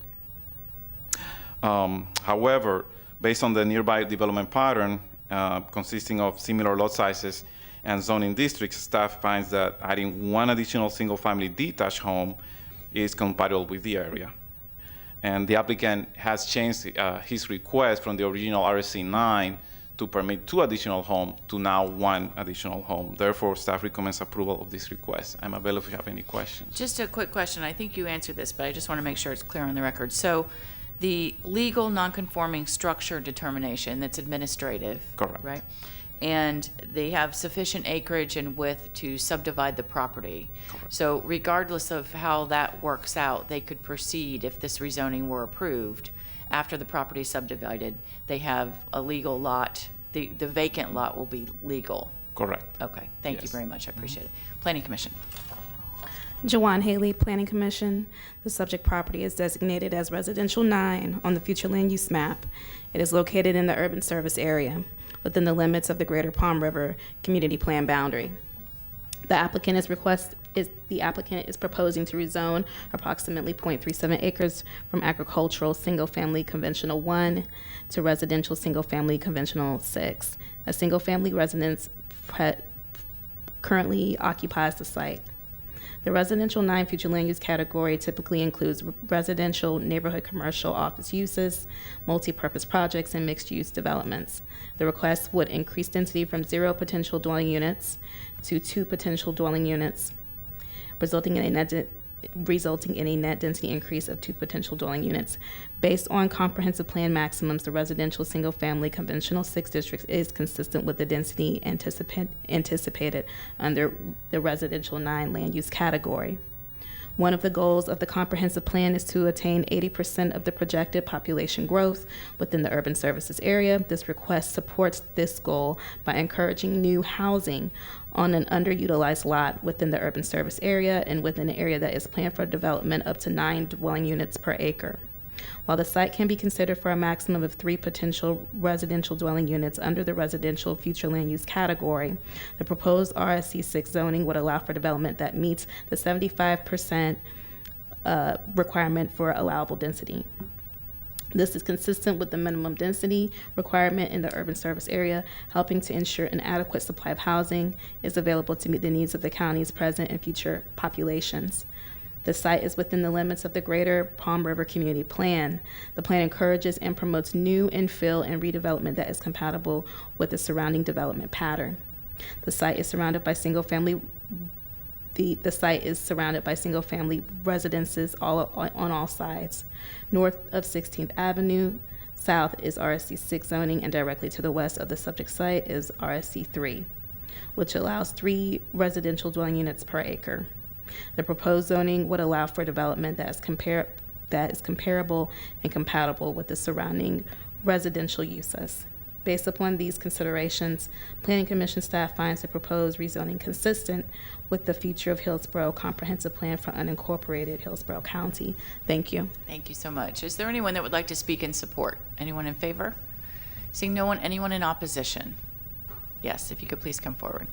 However, based on the nearby development pattern consisting of similar lot sizes and zoning districts, staff finds that adding 1 additional single-family detached home is compatible with the area. And the applicant has changed his request from the original RSC 9 to permit 2 additional homes to now 1 additional home. Therefore, staff recommends approval of this request. I'm available if you have any questions. Just a quick question. I think you answered this, but I just want to make sure it's clear on the record. So the legal non-conforming structure determination, that's administrative, correct, right? And they have sufficient acreage and width to subdivide the property. Correct. So regardless of how that works out, they could proceed if this rezoning were approved after the property is subdivided, they have a legal lot, the vacant lot will be legal. Correct. Okay, thank you Yes. very much, I appreciate it. Planning Commission. Jawan Haley, Planning Commission. The subject property is designated as Residential 9 on the future land use map. It is located in the urban service area within the limits of the Greater Palm River Community Plan boundary. The applicant is proposing to rezone approximately 0.37 acres from agricultural single-family conventional 1 to residential single-family conventional 6. A single-family residence currently occupies the site. The residential 9 future land use category typically includes residential, neighborhood, commercial, office uses, multi-purpose projects, and mixed-use developments. The request would increase density from 0 potential dwelling units to 2 potential dwelling units, resulting in a net density increase of 2 potential dwelling units. Based on comprehensive plan maximums, the residential single-family conventional 6 district is consistent with the density anticipated under the residential 9 land use category. One of the goals of the comprehensive plan is to attain 80% of the projected population growth within the urban services area. This request supports this goal by encouraging new housing on an underutilized lot within the urban service area and within an area that is planned for development up to 9 dwelling units per acre. While the site can be considered for a maximum of 3 potential residential dwelling units under the residential future land use category, the proposed RSC 6 zoning would allow for development that meets the 75% requirement for allowable density. This is consistent with the minimum density requirement in the urban service area, helping to ensure an adequate supply of housing is available to meet the needs of the county's present and future populations. The site is within the limits of the Greater Palm River Community Plan. The plan encourages and promotes new infill and redevelopment that is compatible with the surrounding development pattern. The site is surrounded by single-family residences on all sides. North of 16th Avenue, south is RSC 6 zoning, and directly to the west of the subject site is RSC 3, which allows 3 residential dwelling units per acre. The proposed zoning would allow for development that is comparable and compatible with the surrounding residential uses. Based upon these considerations, Planning Commission staff finds the proposed rezoning consistent with the future of Hillsborough Comprehensive Plan for unincorporated Hillsborough County. Thank you. Thank you so much. Is there anyone that would like to speak in support? Anyone in favor? Seeing no one, anyone in opposition? Yes, if you could please come forward.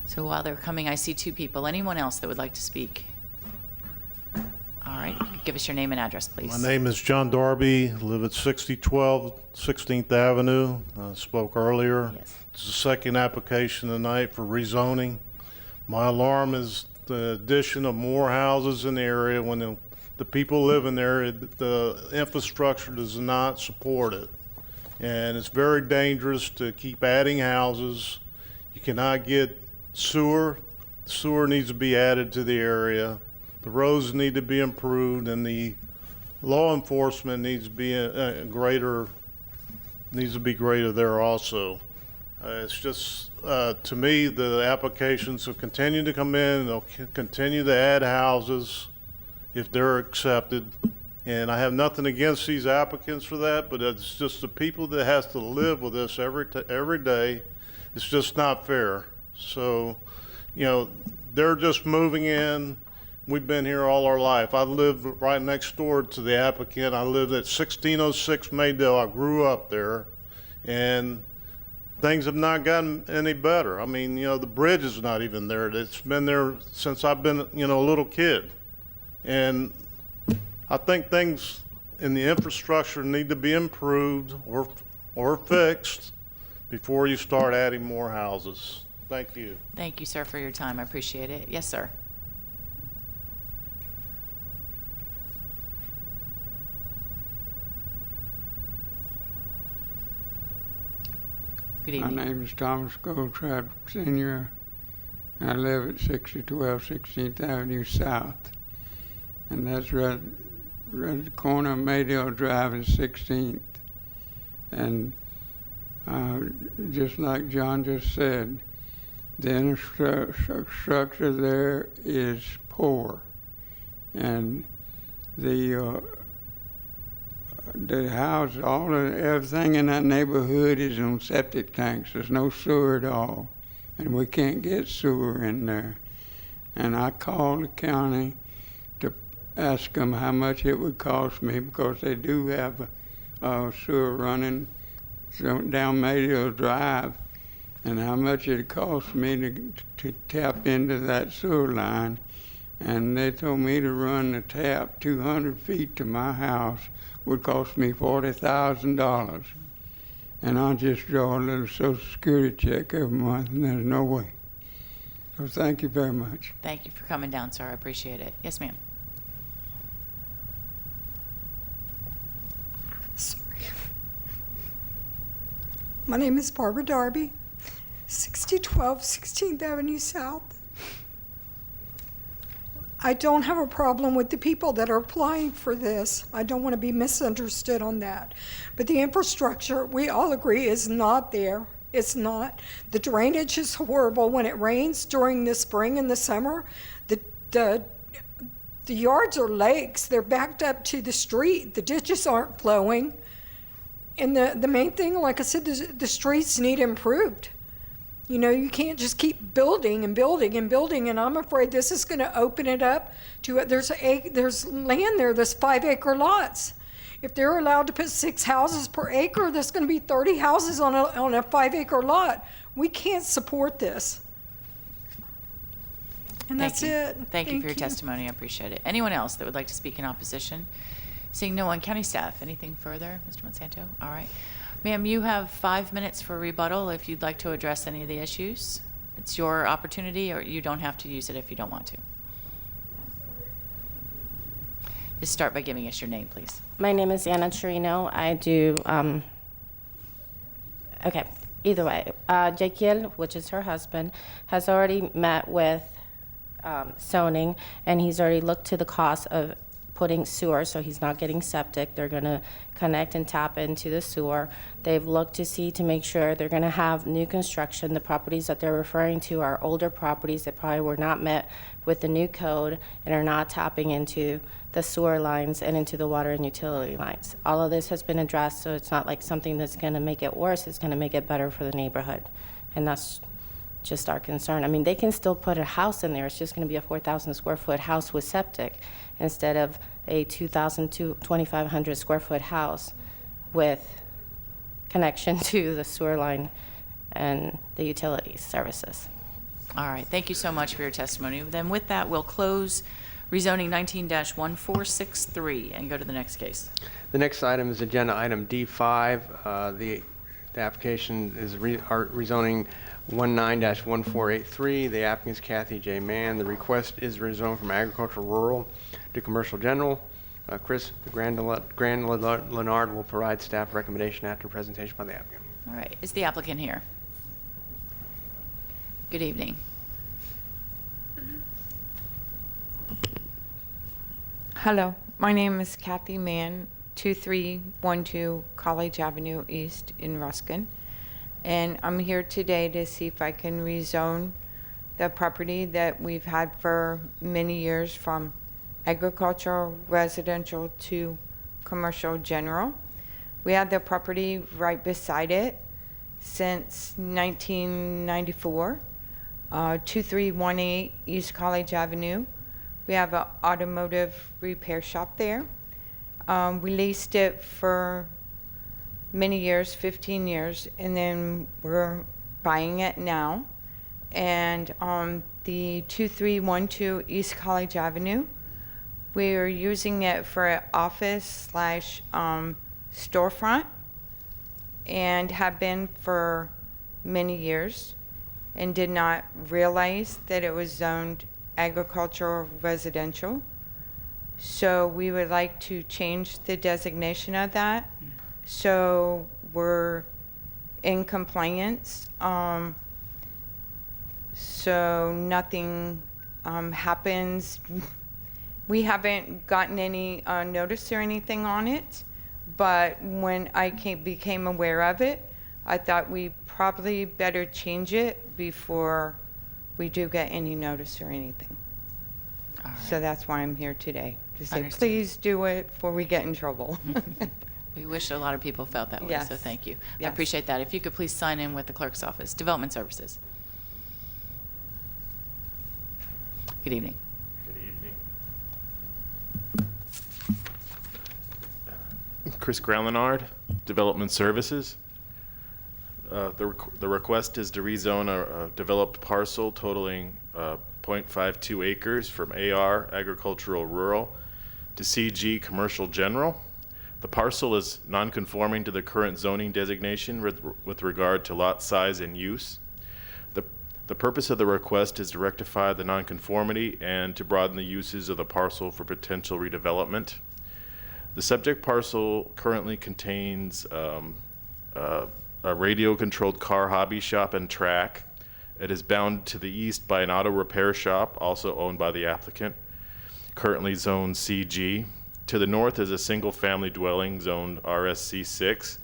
So while they're coming, I see 2 people. Anyone else that would like to speak? All right, give us your name and address, please. My name is John Darby, live at 6012 16th Avenue. Spoke earlier. Yes. It's the second application tonight for rezoning. My alarm is the addition of more houses in the area. When the people live in there, the infrastructure does not support it. And it's very dangerous to keep adding houses. You cannot get sewer. Sewer needs to be added to the area. The roads need to be improved, and the law enforcement needs to be greater there also. It's just, to me, the applications will continue to come in, they'll continue to add houses if they're accepted. And I have nothing against these applicants for that, but it's just the people that has to live with this every day. It's just not fair. So, you know, they're just moving in. We've been here all our life. I live right next door to the applicant. I lived at 1606 Maydale. I grew up there, and things have not gotten any better. I mean, you know, the bridge is not even there. It's been there since I've been, you know, a little kid. And I think things in the infrastructure need to be improved or fixed before you start adding more houses. Thank you. Thank you, sir, for your time. I appreciate it. Yes, sir. Good evening. My name is Thomas Goldtrap Sr. I live at 6012 16th Avenue South. And that's right at the corner of Maydale Drive and 16th. And just like John just said, the infrastructure there is poor. poor. And the house, everything in that neighborhood is on septic tanks. There's no sewer at all, and we can't get sewer in there. And I called the county to ask them how much it would cost me, because they do have sewer running down Mayfield Drive, and how much it cost me to tap into that sewer line. And they told me to run the tap 200 feet to my house would cost me $40,000. And I just draw a little Social Security check every month, and there's no way. So thank you very much. Thank you for coming down, sir. I appreciate it. Yes, ma'am. Sorry. My name is Barbara Darby, 6012 16th Avenue South. I don't have a problem with the people that are applying for this. I don't want to be misunderstood on that. But the infrastructure, we all agree, is not there. It's not. The drainage is horrible when it rains during the spring and the summer. The yards are lakes. They're backed up to the street. The ditches aren't flowing. And the main thing, like I said, the streets need improved. You know, you can't just keep building and building and building, and I'm afraid this is going to open it up to, there's land there, there's 5-acre lots. If they're allowed to put 6 houses per acre, there's going to be 30 houses on a 5-acre lot. We can't support this. And that's it. Thank you for your testimony. I appreciate it. Anyone else that would like to speak in opposition? Seeing no one, county staff, anything further? Mr. Monsanto? All right. Ma'am, you have 5 minutes for rebuttal if you'd like to address any of the issues. It's your opportunity, or you don't have to use it if you don't want to. Just start by giving us your name, please. My name is Anna Chirino. I do, okay, either way. Jekyll, which is her husband, has already met with zoning, and he's already looked to the cost of putting sewer, so he's not getting septic. They're going to connect and tap into the sewer. They've looked to see to make sure they're going to have new construction. The properties that they're referring to are older properties that probably were not met with the new code and are not tapping into the sewer lines and into the water and utility lines. All of this has been addressed, so it's not like something that's going to make it worse. It's going to make it better for the neighborhood, and that's just our concern. I mean, they can still put a house in there. It's just going to be a 4,000 square foot house with septic instead of a 2,000 to 2,500 square foot house with connection to the sewer line and the utility services. All right. Thank you so much for your testimony. Then with that, we'll close rezoning 19-1463 and go to the next case. The next item is agenda item D5. The application is rezoning 19-1483. The applicant is Kathy J. Mann. The request is rezone from agricultural rural to commercial general. Chris Grand-Leonard will provide staff recommendation after presentation by the applicant. All right. Is the applicant here? Good evening. Hello, my name is Kathy Mann, 2312 College Avenue East in Ruskin. And I'm here today to see if I can rezone the property that we've had for many years from agricultural, residential to commercial general. We had the property right beside it since 1994, 2318 East College Avenue. We have an automotive repair shop there. We leased it for many years, 15 years, and then we're buying it now. And on the 2312 East College Avenue, we're using it for an office / storefront, and have been for many years, and did not realize that it was zoned agricultural residential. So we would like to change the designation of that. So we're in compliance. So nothing happens. We haven't gotten any notice or anything on it, but when I became aware of it, I thought we probably better change it before we do get any notice or anything. All right. So that's why I'm here today, to say, Understood. please do it before we get in trouble. We wish a lot of people felt that way, so Yes. thank you. I Yes. appreciate that. If you could please sign in with the clerk's office. Development Services. Good evening. Good evening. Chris Graulenard, Development Services. The request is to rezone a developed parcel totaling 0.52 acres from AR, Agricultural Rural, to CG, Commercial General. The parcel is non-conforming to the current zoning designation with regard to lot size and use. The purpose of the request is to rectify the nonconformity and to broaden the uses of the parcel for potential redevelopment. The subject parcel currently contains a radio-controlled car hobby shop and track. It is bounded to the east by an auto repair shop, also owned by the applicant, currently zoned CG. To the north is a single-family dwelling zoned RSC 6.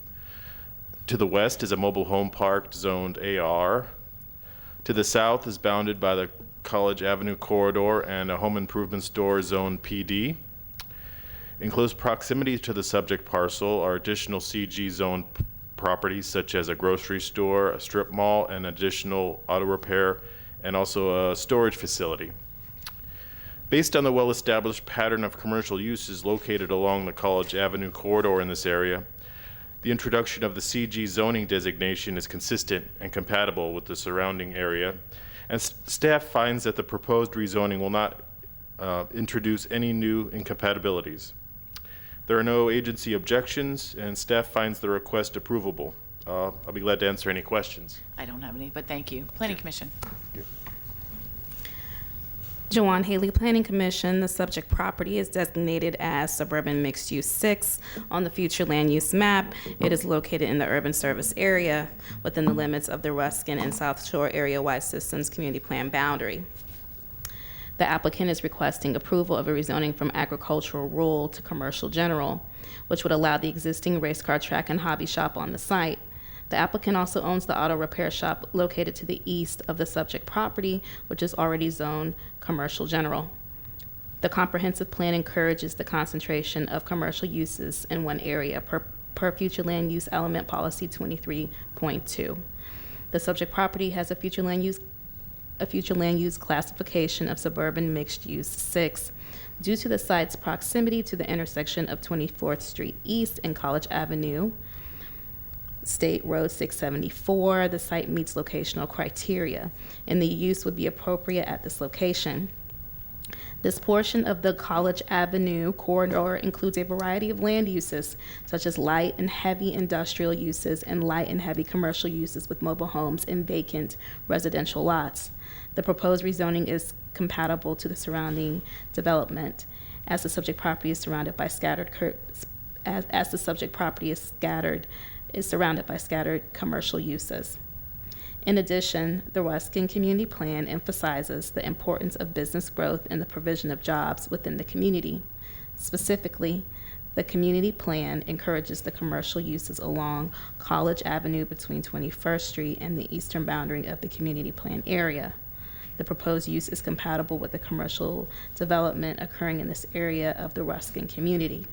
To the west is a mobile home park zoned AR. To the south is bounded by the College Avenue corridor and a home improvement store zoned PD. In close proximity to the subject parcel are additional CG zoned properties such as a grocery store, a strip mall, and additional auto repair, and also a storage facility. Based on the well-established pattern of commercial uses located along the College Avenue corridor in this area, the introduction of the CG zoning designation is consistent and compatible with the surrounding area, and staff finds that the proposed rezoning will not introduce any new incompatibilities. There are no agency objections, and staff finds the request approvable. I'll be glad to answer any questions. I don't have any, but thank you. Planning Commission. Joanne Haley, Planning Commission. The subject property is designated as Suburban Mixed Use 6 on the future land use map. It is located in the urban service area within the limits of the Ruskin and South Shore Area-Wide Systems Community Plan boundary. The applicant is requesting approval of a rezoning from agricultural rural to commercial general, which would allow the existing race car track and hobby shop on the site. The applicant also owns the auto repair shop located to the east of the subject property, which is already zoned commercial general. The comprehensive plan encourages the concentration of commercial uses in one area per future land use element policy 23.2. The subject property has a future land use classification of suburban mixed use 6 due to the site's proximity to the intersection of 24th Street East and College Avenue, State Road 674. The site meets locational criteria, and the use would be appropriate at this location. This portion of the College Avenue corridor includes a variety of land uses, such as light and heavy industrial uses and light and heavy commercial uses with mobile homes and vacant residential lots. The proposed rezoning is compatible to the surrounding development, as the subject property is surrounded by scattered commercial uses. In addition, the Ruskin Community Plan emphasizes the importance of business growth and the provision of jobs within the community. Specifically, the community plan encourages the commercial uses along College Avenue between 21st Street and the eastern boundary of the community plan area. The proposed use is compatible with the commercial development occurring in this area of the Ruskin community.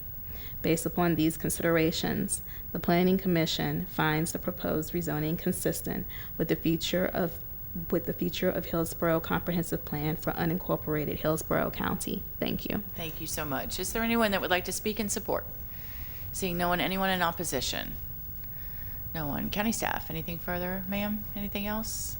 Based upon these considerations, the Planning Commission finds the proposed rezoning consistent with the feature of Hillsborough Comprehensive Plan for unincorporated Hillsborough County. Thank you. Thank you so much. Is there anyone that would like to speak in support? Seeing no one, anyone in opposition? No one. County staff, anything further, ma'am? Anything else?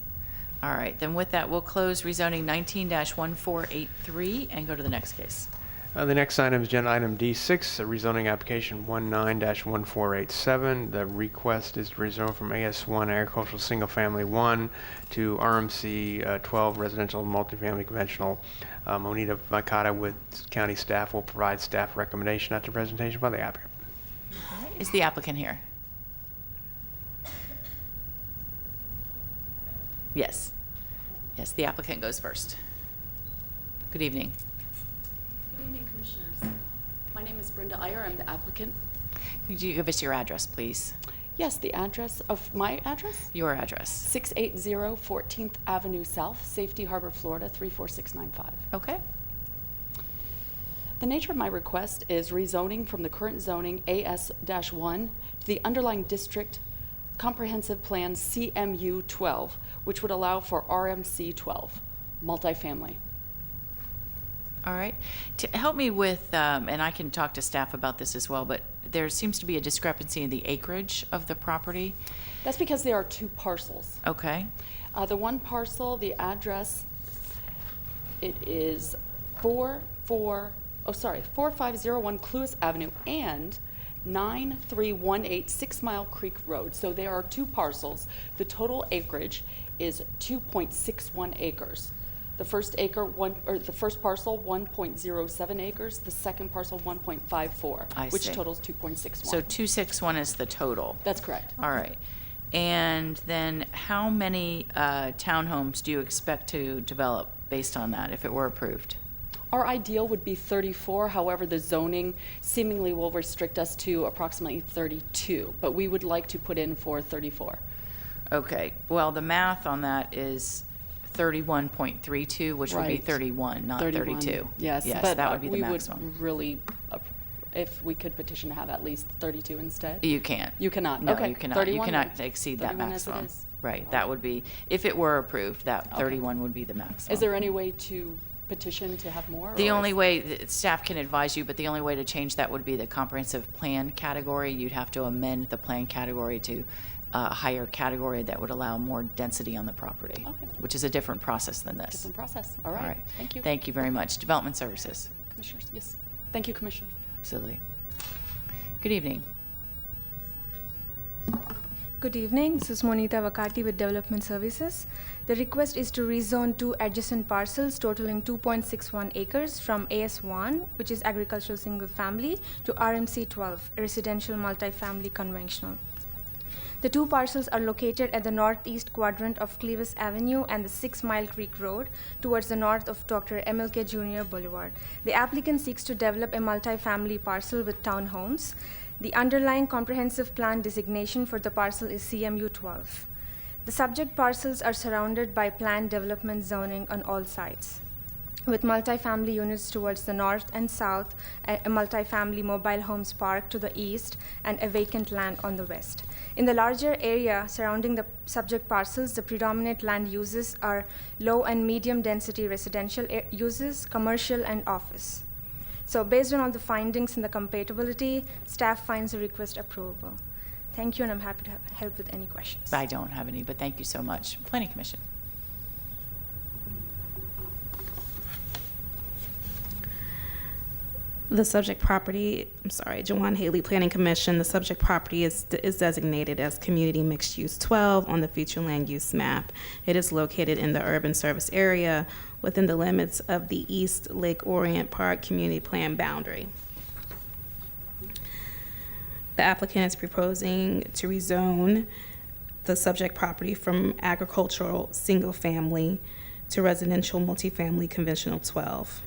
All right, then with that, we'll close rezoning 19-1483 and go to the next case. The next item is agenda item D6, a rezoning application 19-1487. The request is to rezone from AS1 Agricultural Single Family 1 to RMC 12 Residential Multifamily Conventional. Monita Makata with county staff will provide staff recommendation after presentation by the applicant. All right, is the applicant here? Yes. Yes, the applicant goes first. Good evening. Good evening, Commissioners. My name is Brenda Iyer. I'm the applicant. Could you give us your address, please? Yes, the address of my address? Your address. 680 14th Avenue South, Safety Harbor, Florida, 34695. Okay. The nature of my request is rezoning from the current zoning AS-1 to the underlying district comprehensive plan CMU 12, which would allow for RMC 12, multifamily. All right. To help me with, and I can talk to staff about this as well, but there seems to be a discrepancy in the acreage of the property. That's because there are two parcels. Okay. The one parcel, the address, it is 4501 Cluess Avenue and 9318 6 Mile Creek Road. So there are two parcels. The total acreage is 2.61 acres. The first parcel 1.07 acres. The second parcel 1.54, which totals 2.61. So 261 is the total. That's correct. All right. And then how many townhomes do you expect to develop based on that if it were approved? Our ideal would be 34. However, the zoning seemingly will restrict us to approximately 32, but we would like to put in for 34. Okay. Well, the math on that is 31.32, which would be 31, not 31. 32. Yes, yes, but that would be the we maximum. would really, if we could petition to have at least 32 instead. You can't. You cannot. No, okay. you cannot. 31 You cannot exceed that 31 as it maximum. is. Right. That would be, if it were approved, that Okay. 31 would be the maximum. Is there any way to petition to have more? The or only is- way, staff can advise you, but the only way to change that would be the comprehensive plan category. You'd have to amend the plan category to a higher category that would allow more density on the property, Okay. which is a different process than this. Different process. All right. Thank you. Thank you very much. Development Services. Commissioners, yes. Thank you, Commissioner. Absolutely. Good evening. Good evening. This is Monita Vakati with Development Services. The request is to rezone two adjacent parcels totaling 2.61 acres from AS1, which is agricultural single family, to RMC 12, residential multifamily conventional. The two parcels are located at the northeast quadrant of Clevis Avenue and the 6 Mile Creek Road towards the north of Dr. MLK Jr. Boulevard. The applicant seeks to develop a multifamily parcel with townhomes. The underlying comprehensive plan designation for the parcel is CMU 12. The subject parcels are surrounded by planned development zoning on all sides, with multifamily units towards the north and south, a multifamily mobile homes park to the east, and a vacant land on the west. In the larger area surrounding the subject parcels, the predominant land uses are low and medium density residential uses, commercial, and office. So based on all the findings and the compatibility, staff finds the request approvable. Thank you, and I'm happy to help with any questions. I don't have any, but thank you so much. Planning Commission. The subject property, Jawan Haley Planning Commission, the subject property is designated as Community Mixed Use 12 on the future land use map. It is located in the urban service area within the limits of the East Lake Orient Park Community Plan boundary. The applicant is proposing to rezone the subject property from agricultural single family to residential multifamily conventional 12.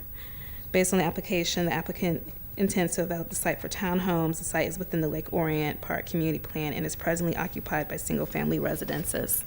Based on the application, the applicant intends to develop the site for townhomes. The site is within the Lake Orient Park Community Plan and is presently occupied by single-family residences.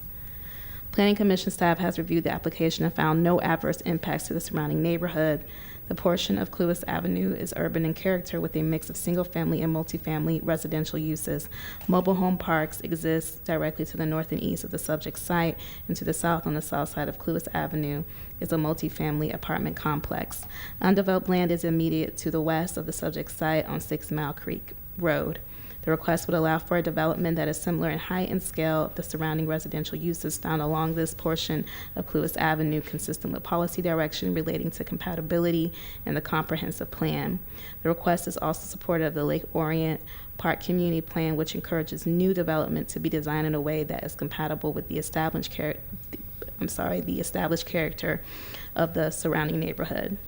Planning Commission staff has reviewed the application and found no adverse impacts to the surrounding neighborhood. The portion of Cluess Avenue is urban in character with a mix of single-family and multifamily residential uses. Mobile home parks exist directly to the north and east of the subject site, and to the south on the south side of Cluess Avenue is a multifamily apartment complex. Undeveloped land is immediate to the west of the subject site on 6 Mile Creek Road. The request would allow for a development that is similar in height and scale of the surrounding residential uses found along this portion of Cluess Avenue, consistent with policy direction relating to compatibility and the comprehensive plan. The request is also supportive of the Lake Orient Park Community Plan, which encourages new development to be designed in a way that is compatible with the established character of the surrounding neighborhood.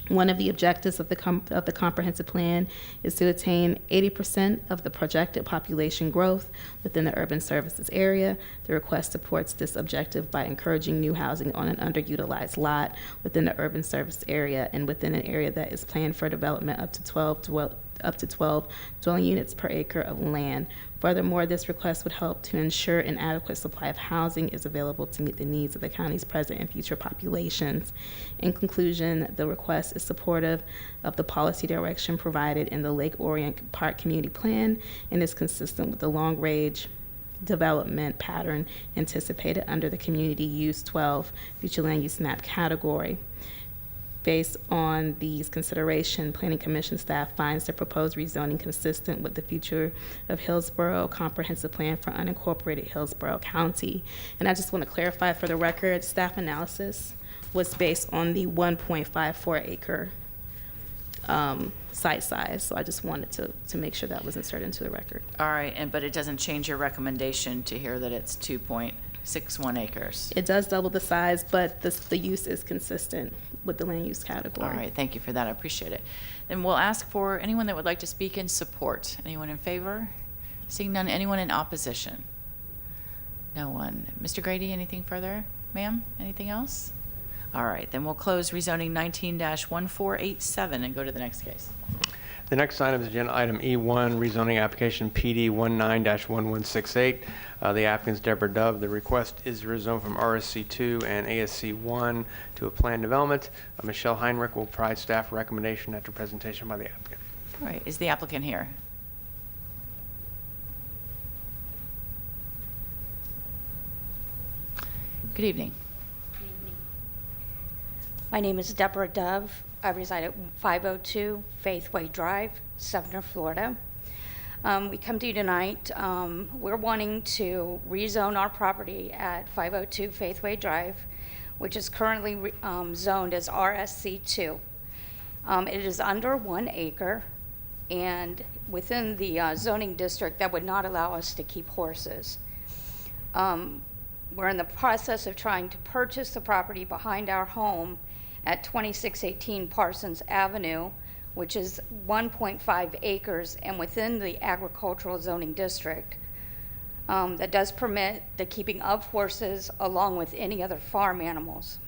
One of the objectives of the comprehensive plan is to attain 80% of the projected population growth within the urban services area. The request supports this objective by encouraging new housing on an underutilized lot within the urban service area and within an area that is planned for development up to 12 dwelling units per acre of land Furthermore, this request would help to ensure an adequate supply of housing is available to meet the needs of the county's present and future populations. In conclusion, the request is supportive of the policy direction provided in the Lake Orient Park Community Plan and is consistent with the long-range development pattern anticipated under the Community Use 12 Future Land Use Map category. Based on these considerations, Planning Commission staff finds the proposed rezoning consistent with the future of Hillsborough Comprehensive Plan for unincorporated Hillsborough County. And I just want to clarify for the record, staff analysis was based on the 1.54 acre site size. So I just wanted to make sure that was inserted into the record. All right, but it doesn't change your recommendation to hear that it's 2.61 acres. It does double the size, but the use is consistent with the land use category. All right, thank you for that. I appreciate it. Then we'll ask for anyone that would like to speak in support. Anyone in favor? Seeing none, anyone in opposition? No one. Mr. Grady, anything further? Ma'am, anything else? All right, then we'll close rezoning 19-1487 and go to the next case. The next item is agenda item E1, rezoning application PD 19-1168. The applicant is Deborah Dove. The request is to rezone from RSC2 and ASC1 to a planned development. Michelle Heinrich will provide staff recommendation after presentation by the applicant. All right, is the applicant here? Good evening. My name is Deborah Dove. I reside at 502 Faithway Drive, Sumner, Florida. We come to you tonight. We're wanting to rezone our property at 502 Faithway Drive, which is currently zoned as RSC2. It is under 1 acre, and within the zoning district that would not allow us to keep horses. We're in the process of trying to purchase the property behind our home at 2618 Parsons Avenue, which is 1.5 acres and within the agricultural zoning district. That does permit the keeping of horses along with any other farm animals.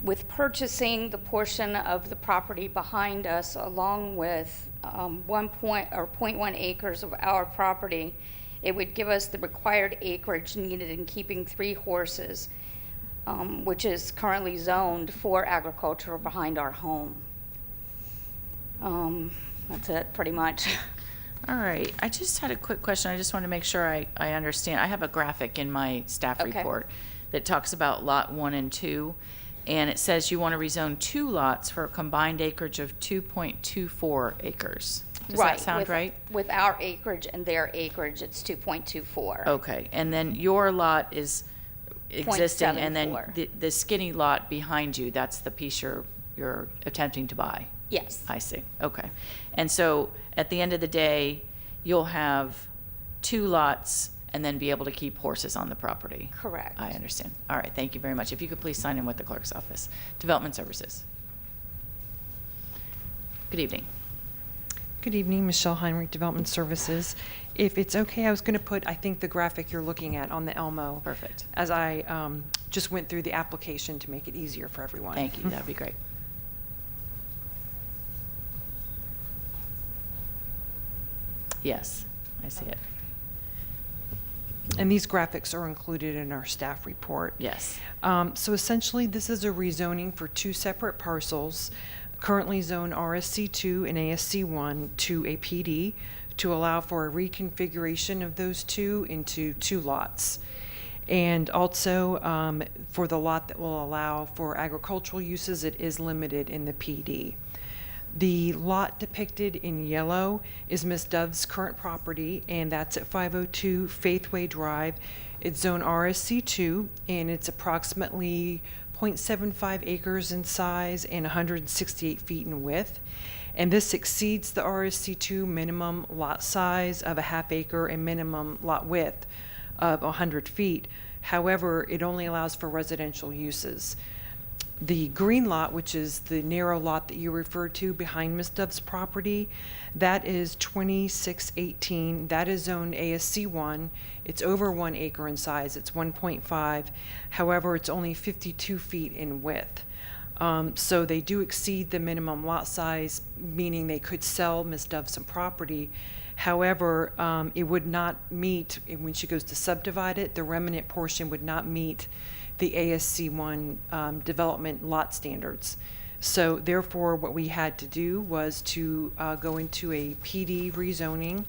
With purchasing the portion of the property behind us along with 0.1 acres of our property, it would give us the required acreage needed in keeping 3 horses, which is currently zoned for agriculture behind our home. That's it, pretty much. All right, I just had a quick question. I just want to make sure I understand. I have a graphic in my staff report that talks about lot 1 and 2, and it says you want to rezone 2 lots for a combined acreage of 2.24 acres. Does that sound right? With our acreage and their acreage, it's 2.24. Okay, and then your lot is existing, and then 0.74. the skinny lot behind you, that's the piece you're attempting to buy? Yes. I see, okay. And so at the end of the day, you'll have 2 lots and then be able to keep horses on the property? Correct. I understand. All right, thank you very much. If you could please sign in with the clerk's office. Development Services. Good evening. Good evening, Michelle Heinrich, Development Services. If it's okay, I was going to put, I think, the graphic you're looking at on the Elmo. Perfect. As I just went through the application to make it easier for everyone. Thank you, that'd be great. Yes, I see it. And these graphics are included in our staff report. Yes. So essentially, this is a rezoning for 2 separate parcels, currently zoned RSC2 and ASC1 to a PD, to allow for a reconfiguration of those 2 into 2 lots. And also, for the lot that will allow for agricultural uses, it is limited in the PD. The lot depicted in yellow is Ms. Dove's current property, and that's at 502 Faithway Drive. It's zone RSC2, and it's approximately 0.75 acres in size and 168 feet in width. And this exceeds the RSC2 minimum lot size of a ½ acre and minimum lot width of 100 feet. However, it only allows for residential uses. The green lot, which is the narrow lot that you referred to behind Ms. Dove's property, that is 2618. That is zone ASC1. It's over 1 acre in size. It's 1.5. However, it's only 52 feet in width. So they do exceed the minimum lot size, meaning they could sell Ms. Dove some property. However, it would not meet, when she goes to subdivide it, the remnant portion would not meet the ASC1 development lot standards. So therefore, what we had to do was to go into a PD rezoning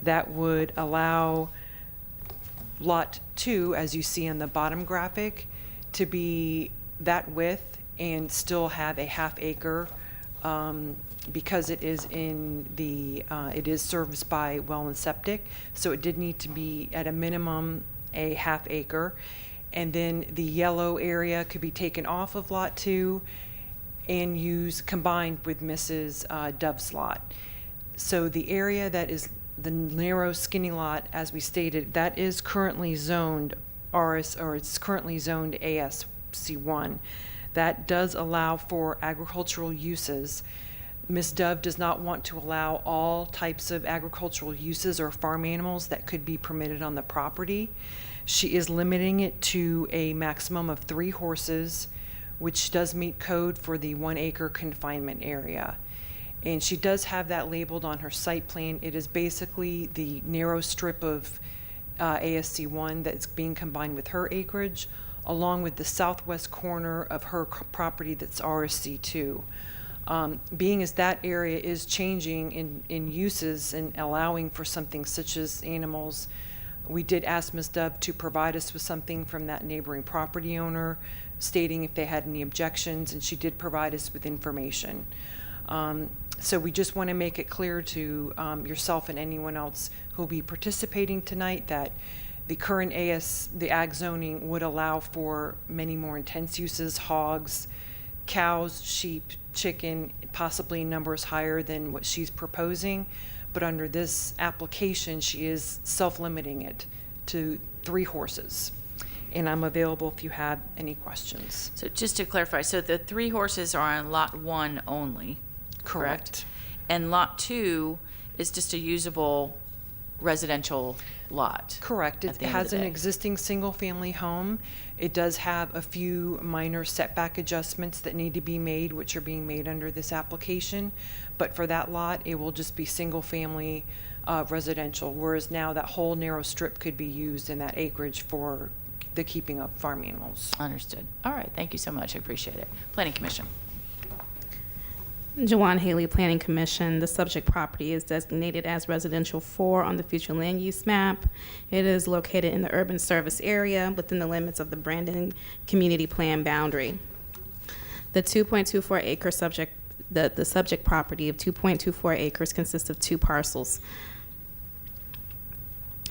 that would allow Lot 2, as you see on the bottom graphic, to be that width and still have a half acre because it is in the, it is serviced by well and septic. So it did need to be at a minimum a half acre. And then the yellow area could be taken off of Lot 2 and used combined with Mrs. Dove's lot. So the area that is the narrow skinny lot, as we stated, that is currently zoned it's currently zoned ASC1. That does allow for agricultural uses. Ms. Dove does not want to allow all types of agricultural uses or farm animals that could be permitted on the property. She is limiting it to a maximum of 3 horses, which does meet code for the 1 acre confinement area. And she does have that labeled on her site plan. It is basically the narrow strip of ASC1 that's being combined with her acreage, along with the southwest corner of her property that's RSC2. Being as that area is changing in uses and allowing for something such as animals, we did ask Ms. Dove to provide us with something from that neighboring property owner, stating if they had any objections, and she did provide us with information. So we just want to make it clear to yourself and anyone else who will be participating tonight that the current the ag zoning would allow for many more intense uses: hogs, cows, sheep, chicken, possibly numbers higher than what she's proposing. But under this application, she is self-limiting it to 3 horses. And I'm available if you have any questions. So just to clarify, so the 3 horses are on Lot 1 only, correct? And Lot 2 is just a usable residential lot? Correct. It has an existing single-family home. It does have a few minor setback adjustments that need to be made, which are being made under this application. But for that lot, it will just be single-family residential, whereas now that whole narrow strip could be used in that acreage for the keeping of farm animals. Understood. All right. Thank you so much. I appreciate it. Planning Commission. Jawan Haley, Planning Commission. The subject property is designated as Residential 4 on the future land use map. It is located in the urban service area within the limits of the Brandon Community Plan boundary. The 2.24 acre subject, the subject property of 2.24 acres consists of 2 parcels.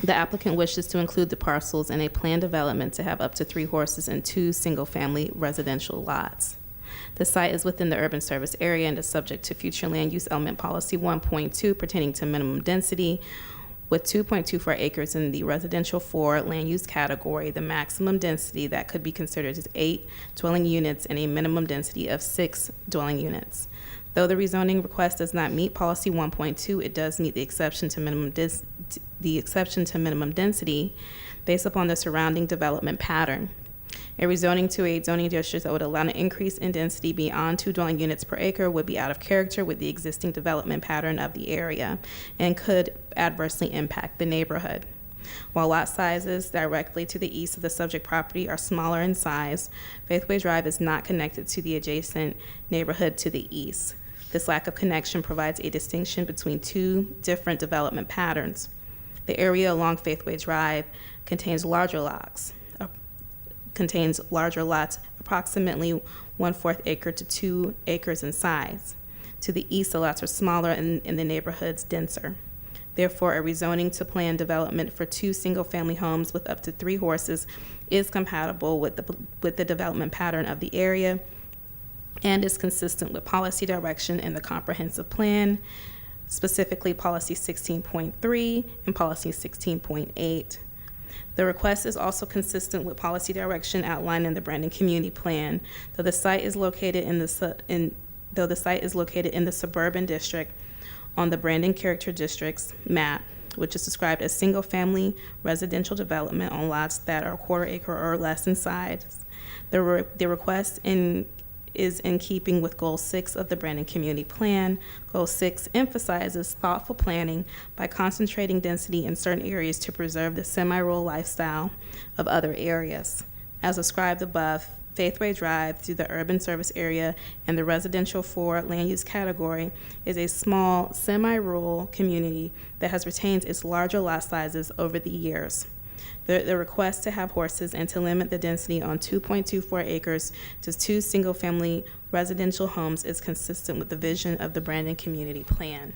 The applicant wishes to include the parcels in a planned development to have up to 3 horses and 2 single-family residential lots. The site is within the urban service area and is subject to future land use element policy 1.2 pertaining to minimum density. With 2.24 acres in the residential 4 land use category, the maximum density that could be considered is 8 dwelling units and a minimum density of 6 dwelling units. Though the rezoning request does not meet policy 1.2, it does meet the exception to minimum density based upon the surrounding development pattern. A rezoning to a zoning district that would allow an increase in density beyond 2 dwelling units per acre would be out of character with the existing development pattern of the area and could adversely impact the neighborhood. While lot sizes directly to the east of the subject property are smaller in size, Faithway Drive is not connected to the adjacent neighborhood to the east. This lack of connection provides a distinction between 2 different development patterns. The area along Faithway Drive contains larger lots, approximately 1/4 acre to 2 acres in size. To the east, the lots are smaller and the neighborhoods denser. Therefore, a rezoning to planned development for 2 single-family homes with up to 3 horses is compatible with the development pattern of the area and is consistent with policy direction in the comprehensive plan, specifically policy 16.3 and policy 16.8. The request is also consistent with policy direction outlined in the Brandon Community Plan. Though the site is located in the suburban district on the Brandon Character District's map, which is described as single-family residential development on lots that are 1/4 acre or less in size, the request is in keeping with Goal 6 of the Brandon Community Plan. Goal 6 emphasizes thoughtful planning by concentrating density in certain areas to preserve the semi-rural lifestyle of other areas. As described above, Faithway Drive through the urban service area and the residential 4 land use category is a small semi-rural community that has retained its larger lot sizes over the years. The request to have horses and to limit the density on 2.24 acres to 2 single-family residential homes is consistent with the vision of the Brandon Community Plan.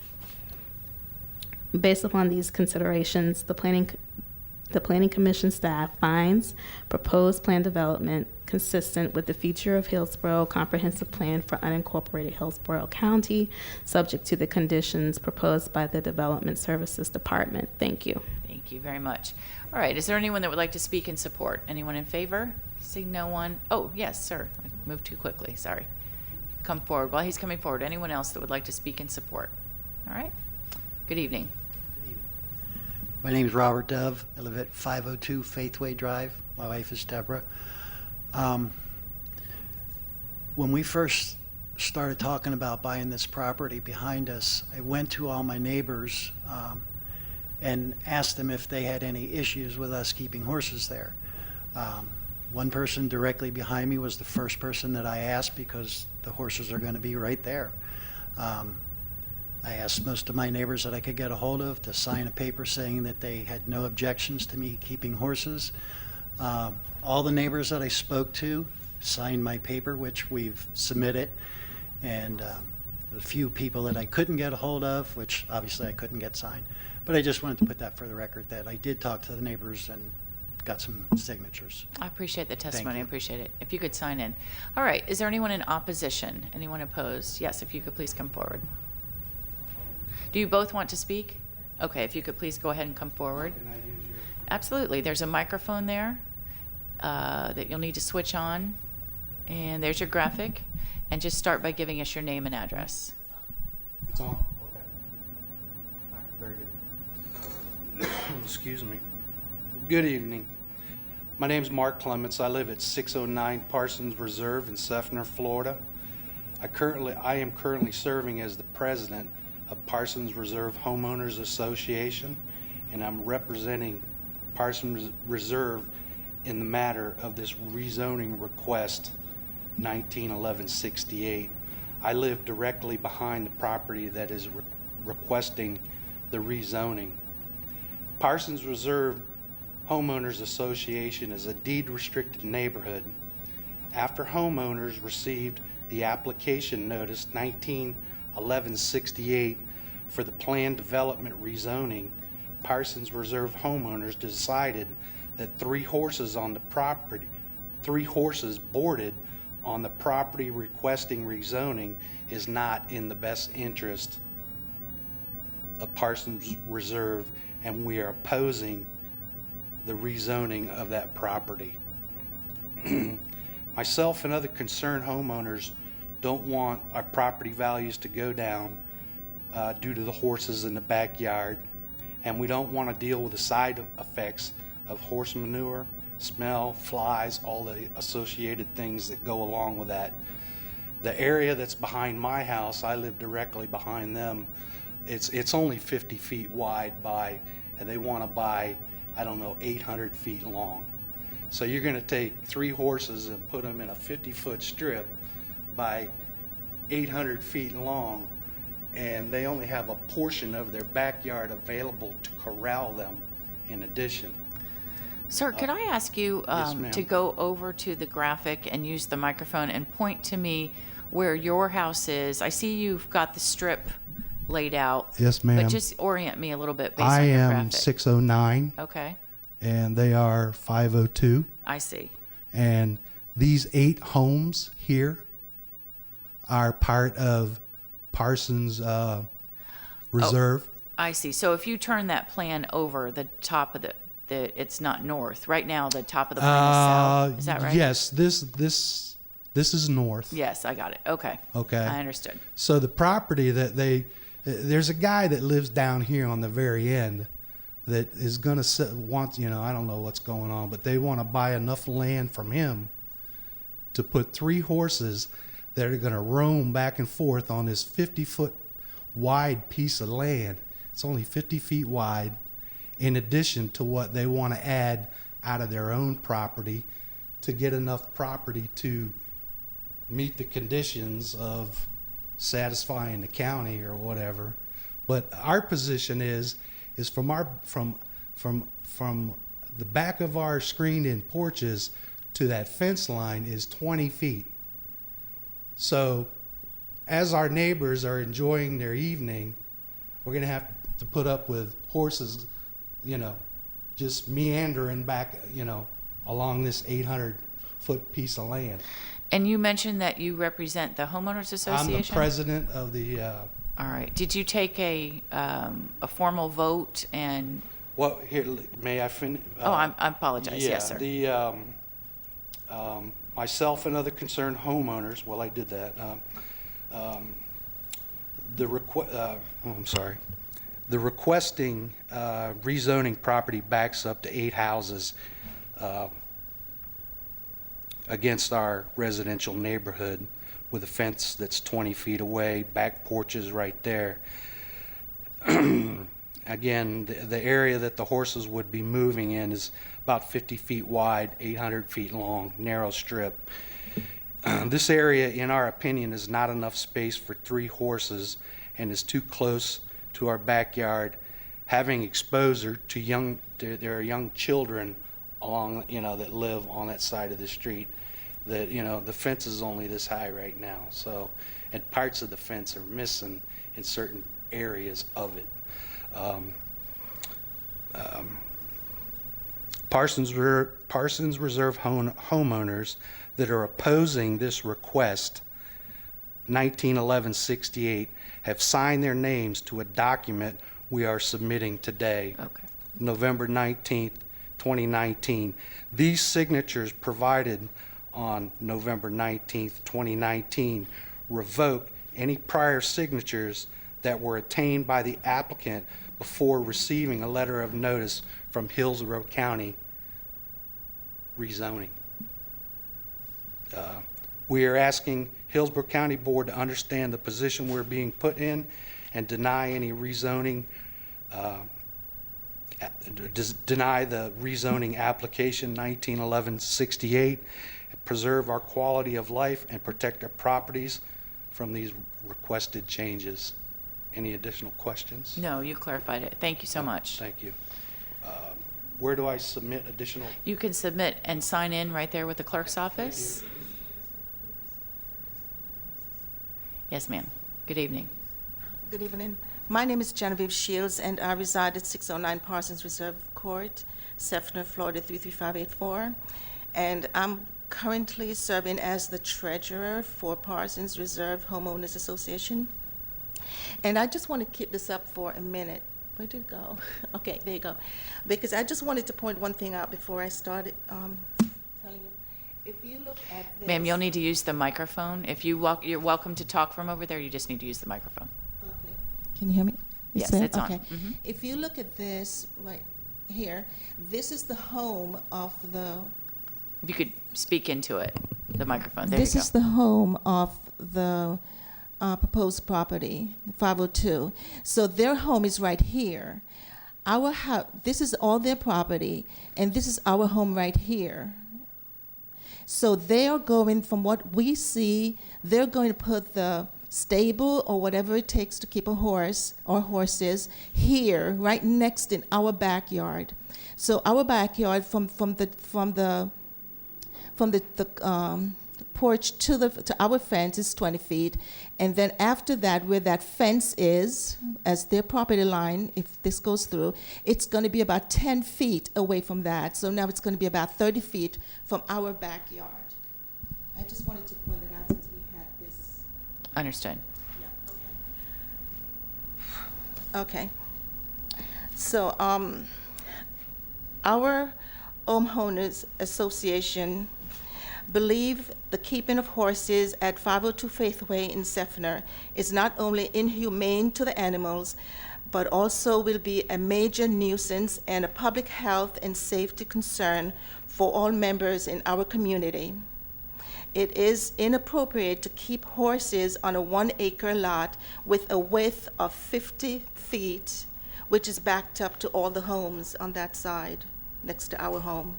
Based upon these considerations, the Planning Commission staff finds proposed plan development consistent with the future of Hillsborough Comprehensive Plan for unincorporated Hillsborough County, subject to the conditions proposed by the Development Services Department. Thank you. Thank you very much. All right, is there anyone that would like to speak in support? Anyone in favor? Seeing no one. Oh, yes, sir. I moved too quickly. Sorry. Come forward. While he's coming forward, anyone else that would like to speak in support? All right. Good evening. My name is Robert Dove. I live at 502 Faithway Drive. My wife is Deborah. When we first started talking about buying this property behind us, I went to all my neighbors and asked them if they had any issues with us keeping horses there. One person directly behind me was the first person that I asked because the horses are going to be right there. I asked most of my neighbors that I could get a hold of to sign a paper saying that they had no objections to me keeping horses. All the neighbors that I spoke to signed my paper, which we've submitted, and a few people that I couldn't get a hold of, which obviously I couldn't get signed. But I just wanted to put that for the record, that I did talk to the neighbors and got some signatures. I appreciate the testimony. I you. appreciate it. If you could sign in. All right. Is there anyone in opposition? Anyone opposed? Yes, if you could please come forward. Do you both want to speak? Okay, if you could please go ahead and come forward. Can I use your? Absolutely. There's a microphone there that you'll need to switch on. And there's your graphic. And just start by giving us your name and address. It's on? Okay. All right, very good. Excuse me. Good evening. My name is Mark Clements. I live at 609 Parsons Reserve in Seffner, Florida. I am currently serving as the president of Parsons Reserve Homeowners Association, and I'm representing Parsons Reserve in the matter of this rezoning request 191168. I live directly behind the property that is requesting the rezoning. Parsons Reserve Homeowners Association is a deed-restricted neighborhood. After homeowners received the application notice 191168 for the planned development rezoning, Parsons Reserve homeowners decided that 3 horses boarded on the property requesting rezoning is not in the best interest of Parsons Reserve, and we are opposing the rezoning of that property. Myself and other concerned homeowners don't want our property values to go down due to the horses in the backyard, and we don't want to deal with the side effects of horse manure, smell, flies, all the associated things that go along with that. The area that's behind my house, I live directly behind them. It's only 50 feet wide and they want to buy, I don't know, 800 feet long. So you're going to take 3 horses and put them in a 50-foot strip by 800 feet long, and they only have a portion of their backyard available to corral them in addition. Sir, could I ask you Yes, ma'am. to go over to the graphic and use the microphone and point to me where your house is? I see you've got the strip laid out. Yes, ma'am. But just orient me a little bit based I on your am graphic. 609. Okay, And they are 502. I see. And these 8 homes here are part of Parsons Reserve. I see. So if you turn that plan over, the top of it's not north. Right now, the top of the plan is south. Is that right? Yes, this is north. Yes, I got it. Okay. Okay. I understood. So the property that there's a guy that lives down here on the very end that is going to I don't know what's going on, but they want to buy enough land from him to put 3 horses. that are going to roam back and forth on this 50-foot wide piece of land. It's only 50 feet wide, in addition to what they want to add out of their own property to get enough property to meet the conditions of satisfying the county or whatever. But our position is from the back of our screened-in porches to that fence line is 20 feet. So as our neighbors are enjoying their evening, we're going to have to put up with horses, just meandering back, along this 800-foot piece of land. And you mentioned that you represent the homeowners association? I'm the president of the... All right. Did you take a formal vote and... Well, here, may I finish? I apologize. Yeah, Yes, sir. Myself and other concerned homeowners, well, I did that. The requesting rezoning property backs up to 8 houses against our residential neighborhood with a fence that's 20 feet away, back porches right there. Again, the area that the horses would be moving in is about 50 feet wide, 800 feet long, narrow strip. This area, in our opinion, is not enough space for 3 horses and is too close to our backyard, having exposure to there are young children along, that live on that side of the street. That, the fence is only this high right now, so, and parts of the fence are missing in certain areas of it. Parsons Reserve homeowners that are opposing this request, 1911-68, have signed their names to a document we are submitting today, November 19th, 2019. These signatures provided on November 19th, 2019, revoke any prior signatures that were attained by the applicant before receiving a letter of notice from Hillsborough County rezoning. We are asking Hillsborough County Board to understand the position we're being put in and deny any rezoning, deny the rezoning application 1911-68, preserve our quality of life and protect our properties from these requested changes. Any additional questions? No, you clarified it. Thank you so much. Thank you. Where do I submit additional? You can submit and sign in right there with the clerk's office. Yes, ma'am. Good evening. Good evening. My name is Genevieve Shields, and I reside at 609 Parsons Reserve Court, Seffner, Florida 33584. And I'm currently serving as the treasurer for Parsons Reserve Homeowners Association. And I just want to keep this up for a minute. Where did it go? Okay, there you go. Because I just wanted to point one thing out before I started telling you. If you look at this... Ma'am, you'll need to use the microphone. If you're welcome to talk from over there. You just need to use the microphone. Okay. Can you hear me? Yes, there? it's on. Okay. If you look at this right here, this is the home of the... If you could speak into it, the microphone. There This you go. is the home of the proposed property, 502. So their home is right here. Our house, this is all their property, and this is our home right here. So they are going, from what we see, they're going to put the stable or whatever it takes to keep a horse or horses here, right next in our backyard. So our backyard from the porch to our fence is 20 feet, and then after that, where that fence is, as their property line, if this goes through, it's going to be about 10 feet away from that. So now it's going to be about 30 feet from our backyard. I just wanted to point it out since we had this. Understood. Yeah. Okay. So our homeowners association believe the keeping of horses at 502 Faithway in Seffner is not only inhumane to the animals, but also will be a major nuisance and a public health and safety concern for all members in our community. It is inappropriate to keep horses on a 1-acre lot with a width of 50 feet, which is backed up to all the homes on that side next to our home.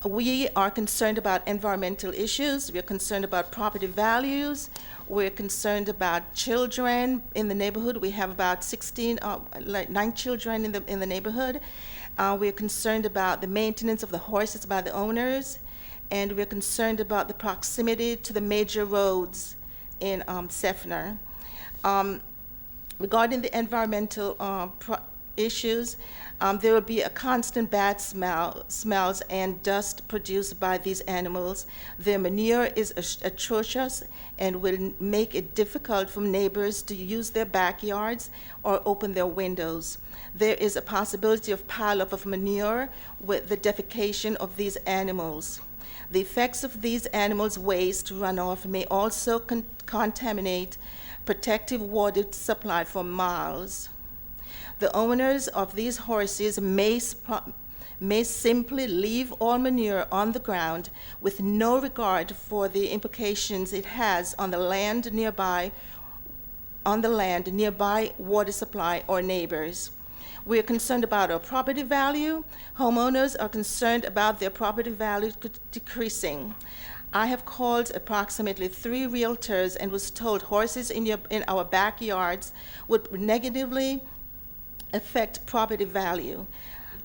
We are concerned about environmental issues. We're concerned about property values. We're concerned about children in the neighborhood. We have about 9 children in the neighborhood. We're concerned about the maintenance of the horses by the owners, and we're concerned about the proximity to the major roads in Seffner. Regarding the environmental issues, there will be a constant bad smells and dust produced by these animals. Their manure is atrocious and will make it difficult for neighbors to use their backyards or open their windows. There is a possibility of pileup of manure with the defecation of these animals. The effects of these animals' waste runoff may also contaminate protective water supply for miles. The owners of these horses may simply leave all manure on the ground with no regard for the implications it has on the land nearby, water supply, or neighbors. We are concerned about our property value. Homeowners are concerned about their property value decreasing. I have called approximately 3 realtors and was told horses in our backyards would negatively affect property value.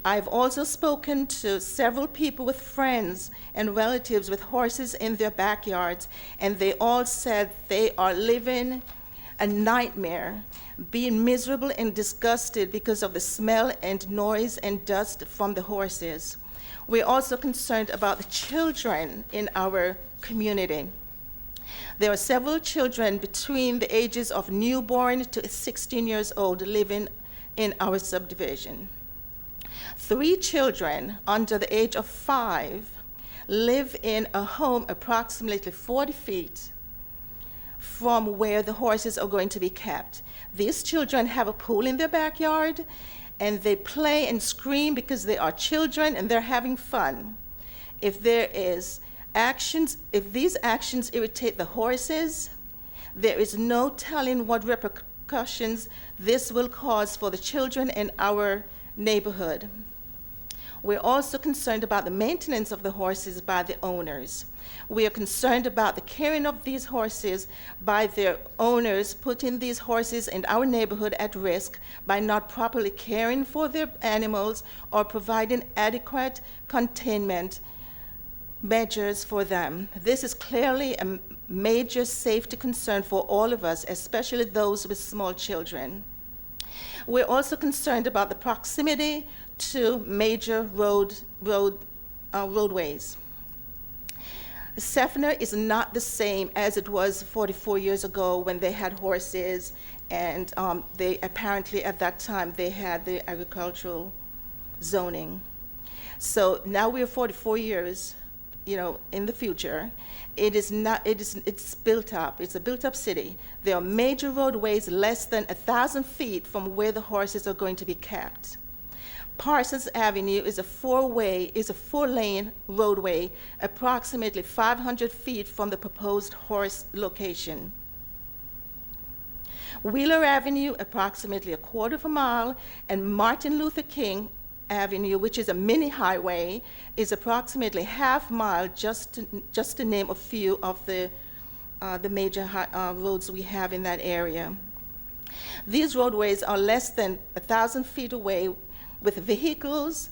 I've also spoken to several people with friends and relatives with horses in their backyards, and they all said they are living a nightmare, being miserable and disgusted because of the smell and noise and dust from the horses. We're also concerned about the children in our community. There are several children between the ages of newborn to 16 years old living in our subdivision. 3 children under the age of 5 live in a home approximately 40 feet from where the horses are going to be kept. These children have a pool in their backyard, and they play and scream because they are children and they're having fun. If these actions irritate the horses, there is no telling what repercussions this will cause for the children in our neighborhood. We're also concerned about the maintenance of the horses by the owners. We are concerned about the caring of these horses by their owners, putting these horses in our neighborhood at risk by not properly caring for their animals or providing adequate containment measures for them. This is clearly a major safety concern for all of us, especially those with small children. We're also concerned about the proximity to major roadways. Seffner is not the same as it was 44 years ago when they had horses, and they apparently at that time they had the agricultural zoning. So now we're 44 years, in the future. It's built up. It's a built-up city. There are major roadways less than 1,000 feet from where the horses are going to be kept. Parsons Avenue is a 4-lane roadway, approximately 500 feet from the proposed horse location. Wheeler Avenue, approximately 1/4 of a mile, and Martin Luther King Avenue, which is a mini highway, is approximately 1/2 mile, just to name a few of the major roads we have in that area. These roadways are less than 1,000 feet away, with vehicles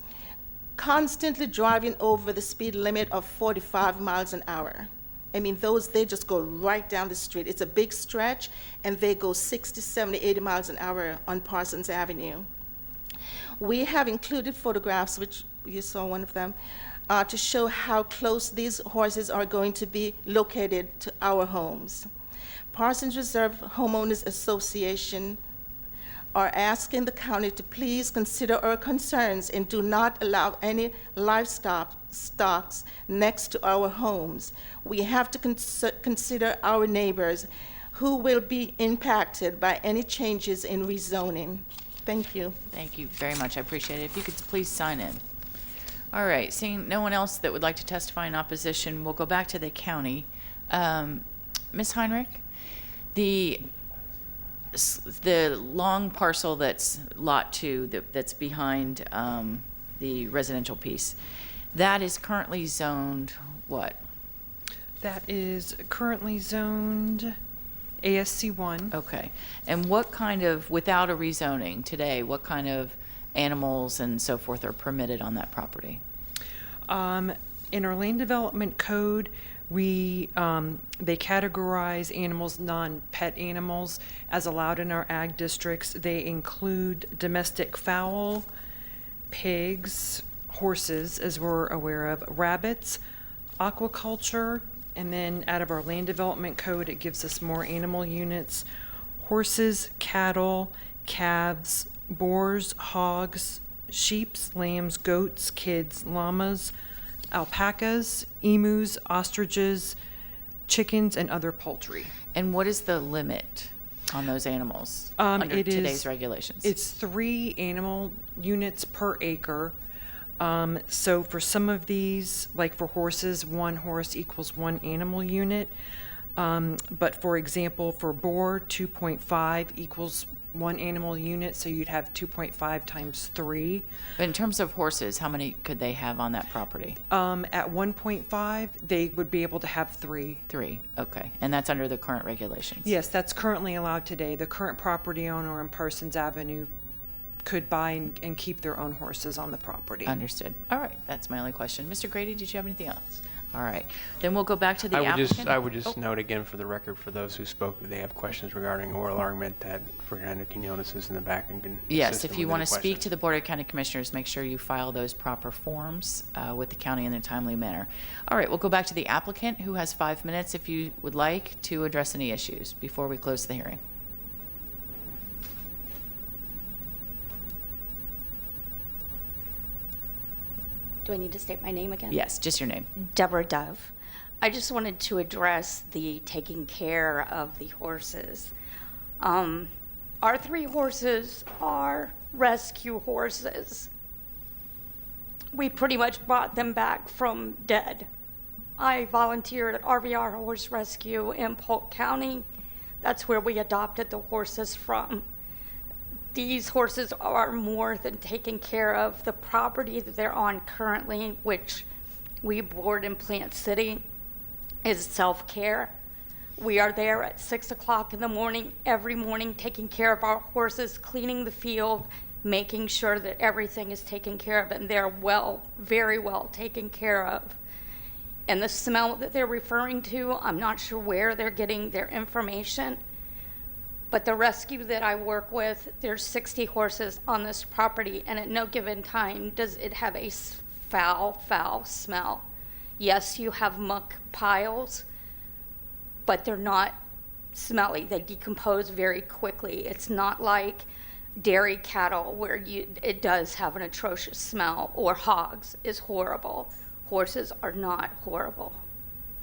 constantly driving over the speed limit of 45 miles an hour. I mean, they just go right down the street. It's a big stretch, and they go 60, 70, 80 miles an hour on Parsons Avenue. We have included photographs, which you saw one of them, to show how close these horses are going to be located to our homes. Parsons Reserve Homeowners Association are asking the county to please consider our concerns and do not allow any livestock stocks next to our homes. We have to consider our neighbors who will be impacted by any changes in rezoning. Thank you. Thank you very much. I appreciate it. If you could please sign in. All right, seeing no one else that would like to testify in opposition, we'll go back to the county. Ms. Heinrich, the long parcel that's Lot 2, that's behind the residential piece, that is currently zoned what? That is currently zoned ASC1. Okay. And what kind of, without a rezoning today, what kind of animals and so forth are permitted on that property? In our land development code, they categorize animals, non-pet animals, as allowed in our ag districts. They include domestic fowl, pigs, horses, as we're aware of, rabbits, aquaculture, and then out of our land development code, it gives us more animal units: horses, cattle, calves, boars, hogs, sheep, lambs, goats, kids, llamas, alpacas, emus, ostriches, chickens, and other poultry. And what is the limit on those animals under today's regulations? It's 3 animal units per acre. So for some of these, like for horses, 1 horse equals 1 animal unit. But for example, for boar, 2.5 equals 1 animal unit, so you'd have 2.5 times 3. But in terms of horses, how many could they have on that property? At 1.5, they would be able to have 3. 3, okay. And that's under the current regulations? Yes, that's currently allowed today. The current property owner on Parsons Avenue could buy and keep their own horses on the property. Understood. All right, that's my only question. Mr. Grady, did you have anything else? All right, then we'll go back to the applicant. I would just note again for the record, for those who spoke, if they have questions regarding oral argument, that Fernando Quinones is in the back and can Yes, assist if them you with want any to speak questions. to the Board of County Commissioners, make sure you file those proper forms with the county in a timely manner. All right, we'll go back to the applicant, who has 5 minutes, if you would like, to address any issues before we close the hearing. Do I need to state my name again? Yes, just your name. Deborah Dove. I just wanted to address the taking care of the horses. Our 3 horses are rescue horses. We pretty much brought them back from dead. I volunteered at RVR Horse Rescue in Polk County. That's where we adopted the horses from. These horses are more than taking care of. The property that they're on currently, which we board in Plant City, is self-care. We are there at 6 o'clock in the morning, every morning, taking care of our horses, cleaning the field, making sure that everything is taken care of, and they're very well taken care of. And the smell that they're referring to, I'm not sure where they're getting their information. But the rescue that I work with, there's 60 horses on this property, and at no given time does it have a foul smell. Yes, you have muck piles, but they're not smelly. They decompose very quickly. It's not like dairy cattle where it does have an atrocious smell, or hogs is horrible. Horses are not horrible.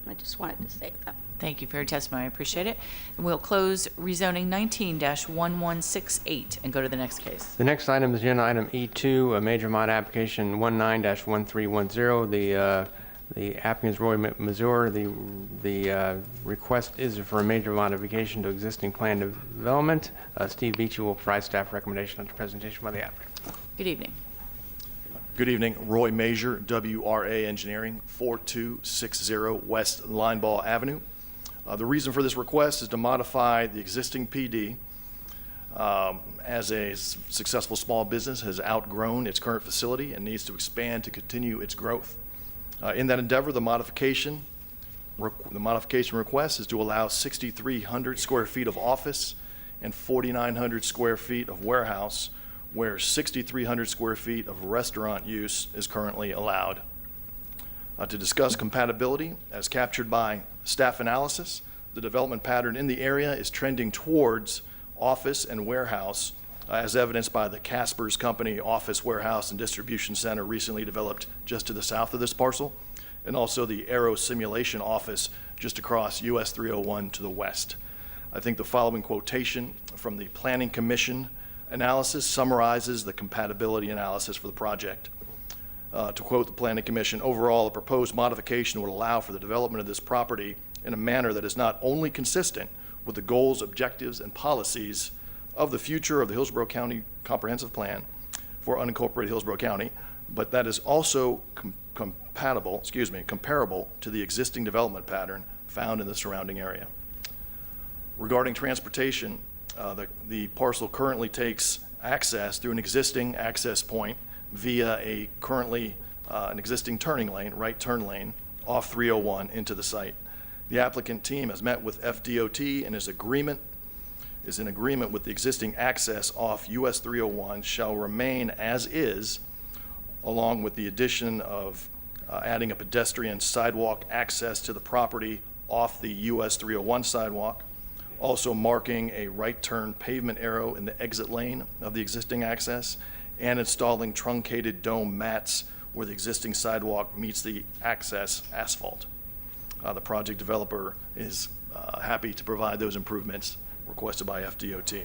I just wanted to say that. Thank you for your testimony. I appreciate it. And we'll close rezoning 19-1168 and go to the next case. The next item is agenda item E2, a major mod application 19-1310. The applicant is Roy Mazur. The request is for a major modification to existing plan development. Steve Beachy will provide staff recommendation on the presentation by the applicant. Good evening. Good evening. Roy Mazur, WRA Engineering, 4260 West Lineball Avenue. The reason for this request is to modify the existing PD. As a successful small business has outgrown its current facility and needs to expand to continue its growth. In that endeavor, the modification request is to allow 6,300 square feet of office and 4,900 square feet of warehouse, where 6,300 square feet of restaurant use is currently allowed. To discuss compatibility, as captured by staff analysis, the development pattern in the area is trending towards office and warehouse, as evidenced by the Casper's Company office, warehouse, and distribution center recently developed just to the south of this parcel, and also the Aero Simulation office just across US 301 to the west. I think the following quotation from the Planning Commission analysis summarizes the compatibility analysis for the project. To quote the Planning Commission, overall, the proposed modification would allow for the development of this property in a manner that is not only consistent with the goals, objectives, and policies of the future of the Hillsborough County Comprehensive Plan for unincorporated Hillsborough County, but that is also comparable to the existing development pattern found in the surrounding area. Regarding transportation, the parcel currently takes access through an existing access point via a currently an existing turning lane, right turn lane, off 301 into the site. The applicant team has met with FDOT and is in agreement with the existing access off US 301 shall remain as is, along with the addition of adding a pedestrian sidewalk access to the property off the US 301 sidewalk, also marking a right turn pavement arrow in the exit lane of the existing access, and installing truncated dome mats where the existing sidewalk meets the access asphalt. The project developer is happy to provide those improvements requested by FDOT.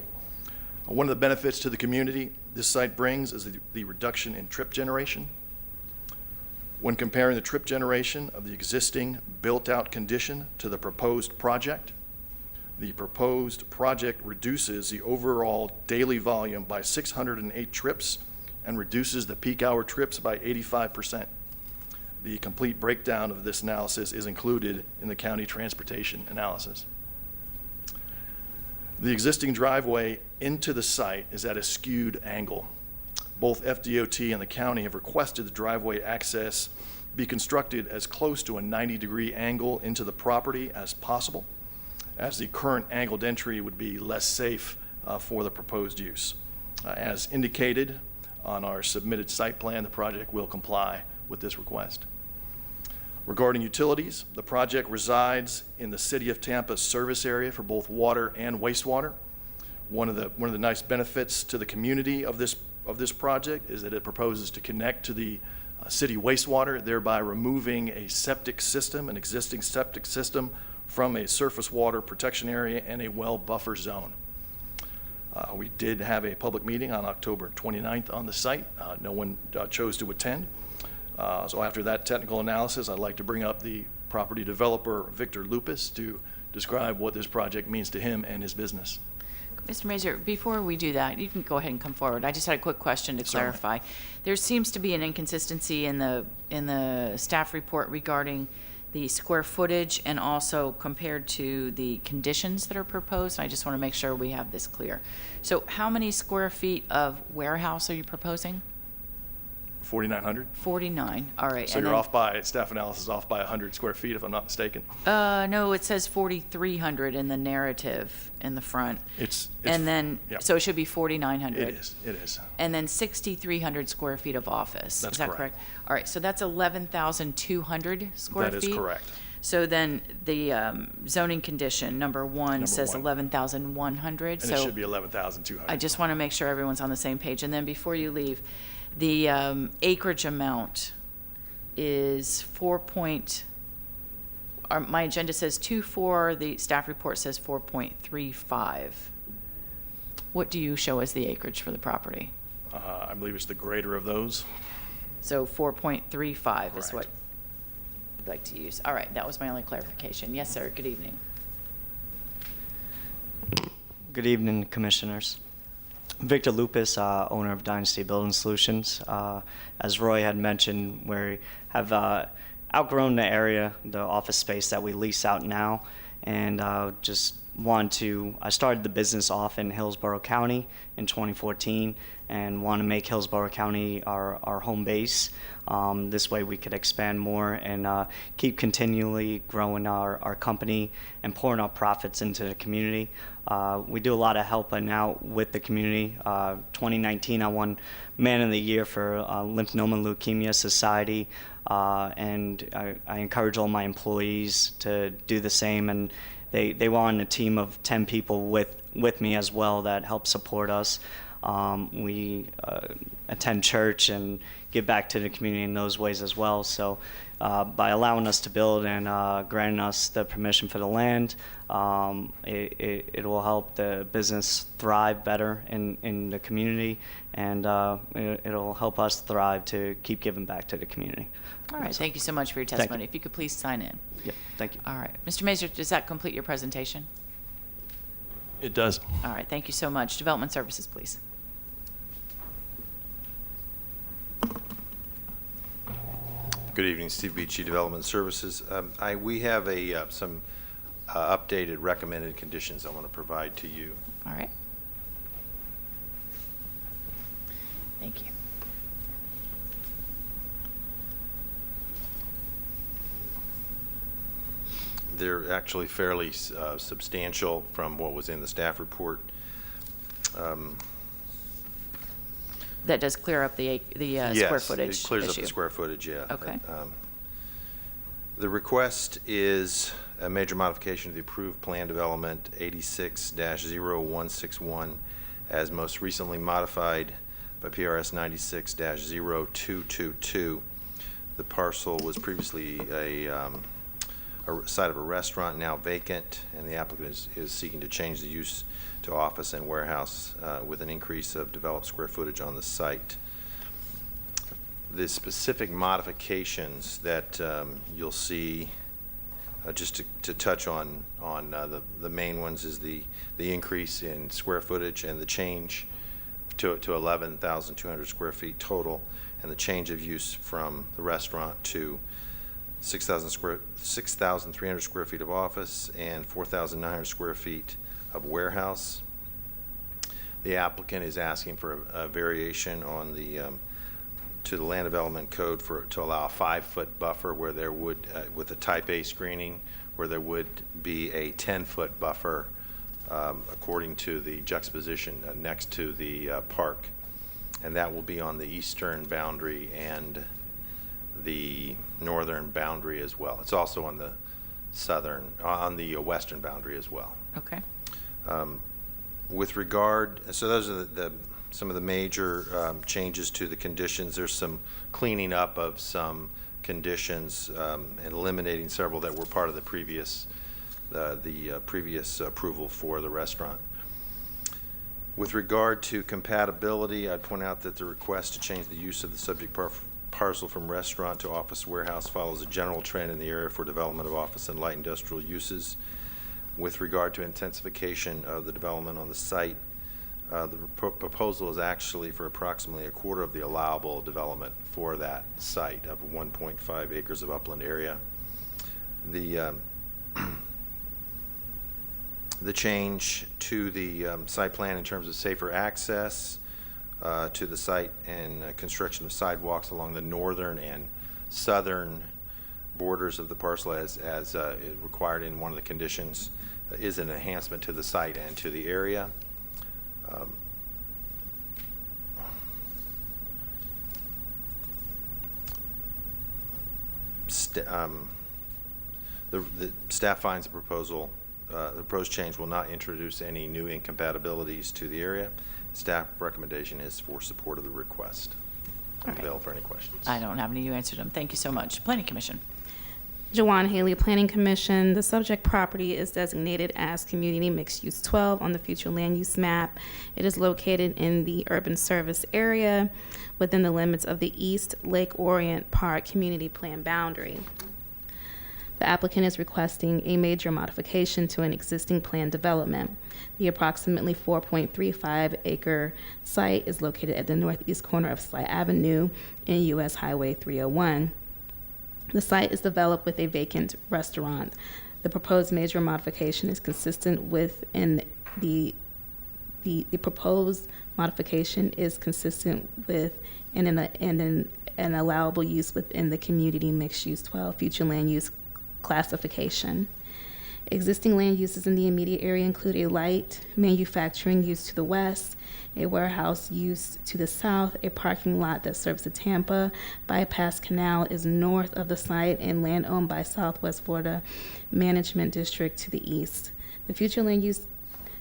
One of the benefits to the community this site brings is the reduction in trip generation. When comparing the trip generation of the existing built-out condition to the proposed project, the proposed project reduces the overall daily volume by 608 trips and reduces the peak hour trips by 85%. The complete breakdown of this analysis is included in the county transportation analysis. The existing driveway into the site is at a skewed angle. Both FDOT and the county have requested the driveway access be constructed as close to a 90-degree angle into the property as possible, as the current angled entry would be less safe for the proposed use. As indicated on our submitted site plan, the project will comply with this request. Regarding utilities, the project resides in the City of Tampa service area for both water and wastewater. One of the nice benefits to the community of this project is that it proposes to connect to the city wastewater, thereby removing an existing septic system from a surface water protection area and a well buffer zone. We did have a public meeting on October 29th on the site. No one chose to attend. So after that technical analysis, I'd like to bring up the property developer, Victor Lupus, to describe what this project means to him and his business. Mr. Mazur, before we do that, you can go ahead and come forward. I just had a quick question to clarify. There seems to be an inconsistency in the staff report regarding the square footage and also compared to the conditions that are proposed. I just want to make sure we have this clear. So how many square feet of warehouse are you proposing? 4,900. 49, all right. So and you're then- off by, staff analysis is off by 100 square feet, if I'm not mistaken. No, it says 4,300 in the narrative in the front. And then, yeah. so it should be 4,900. It is. And then 6,300 square feet of office. That's Is that correct. All right, so that's 11,200 square feet? That is correct. So then the zoning condition, number one, says 11,100. And it should be 11,200. I just want to make sure everyone's on the same page. And then before you leave, the acreage amount is my agenda says 2.4, the staff report says 4.35. What do you show as the acreage for the property? I believe it's the greater of those. So 4.35 is Correct. what I'd like to use. All right, that was my only clarification. Yes, sir, good evening. Good evening, Commissioners. Victor Lupus, owner of Dynasty Building Solutions. As Roy had mentioned, we have outgrown the area, the office space that we lease out now, and I started the business off in Hillsborough County in 2014 and want to make Hillsborough County our home base. This way we could expand more and keep continually growing our company and pouring our profits into the community. We do a lot of helping out with the community. 2019, I won Man of the Year for Lymphoma and Leukemia Society, and I encourage all my employees to do the same. And they were on a team of 10 people with me as well that help support us. We attend church and give back to the community in those ways as well. So by allowing us to build and granting us the permission for the land, it will help the business thrive better in the community, and it'll help us thrive to keep giving back to the community. All right, thank you so much for your testimony. If you could please sign in. Yep, thank you. All right. Mr. Mazur, does that complete your presentation? It does. All right, thank you so much. Development Services, please. Good evening, Steve Beachy, Development Services. We have some updated recommended conditions I want to provide to you. All right. Thank you. They're actually fairly substantial from what was in the staff report. That does clear up the square footage Yes, it clears up issue. the square footage, yeah. Okay. The request is a major modification of the approved plan development 86-0161 as most recently modified by PRS 96-0222. The parcel was previously a site of a restaurant, now vacant, and the applicant is seeking to change the use to office and warehouse with an increase of developed square footage on the site. The specific modifications that you'll see, just to touch on the main ones, is the increase in square footage and the change to 11,200 square feet total, and the change of use from the restaurant to 6,300 square feet of office and 4,900 square feet of warehouse. The applicant is asking for a variation on the to the land development code to allow a 5-foot buffer where there would with a type A screening, where there would be a 10-foot buffer according to the juxtaposition next to the park, and that will be on the eastern boundary and the northern boundary as well. It's also on the western boundary as well. Okay. With regard, so those are some of the major changes to the conditions. There's some cleaning up of some conditions and eliminating several that were part of the previous approval for the restaurant. With regard to compatibility, I'd point out that the request to change the use of the subject parcel from restaurant to office warehouse follows a general trend in the area for development of office and light industrial uses. With regard to intensification of the development on the site, the proposal is actually for approximately a quarter of the allowable development for that site of 1.5 acres of upland area. The change to the site plan in terms of safer access to the site and construction of sidewalks along the northern and southern borders of the parcel as required in one of the conditions is an enhancement to the site and to the area. The staff finds the proposed change will not introduce any new incompatibilities to the area. Staff recommendation is for support of the request. I'm available for any questions. I don't have any. You answered them. Thank you so much. Planning Commission. Jawan Haley, Planning Commission. The subject property is designated as Community Mixed Use 12 on the future land use map. It is located in the urban service area within the limits of the East Lake Orient Park Community Plan boundary. The applicant is requesting a major modification to an existing plan development. The approximately 4.35 acre site is located at the northeast corner of Sly Avenue and US Highway 301. The site is developed with a vacant restaurant. The proposed major modification is consistent with the proposed modification is consistent with an allowable use within the Community Mixed Use 12 future land use classification. Existing land uses in the immediate area include a light manufacturing use to the west, a warehouse use to the south, a parking lot that serves the Tampa Bypass Canal is north of the site, and land owned by Southwest Florida Management District to the east. The future land use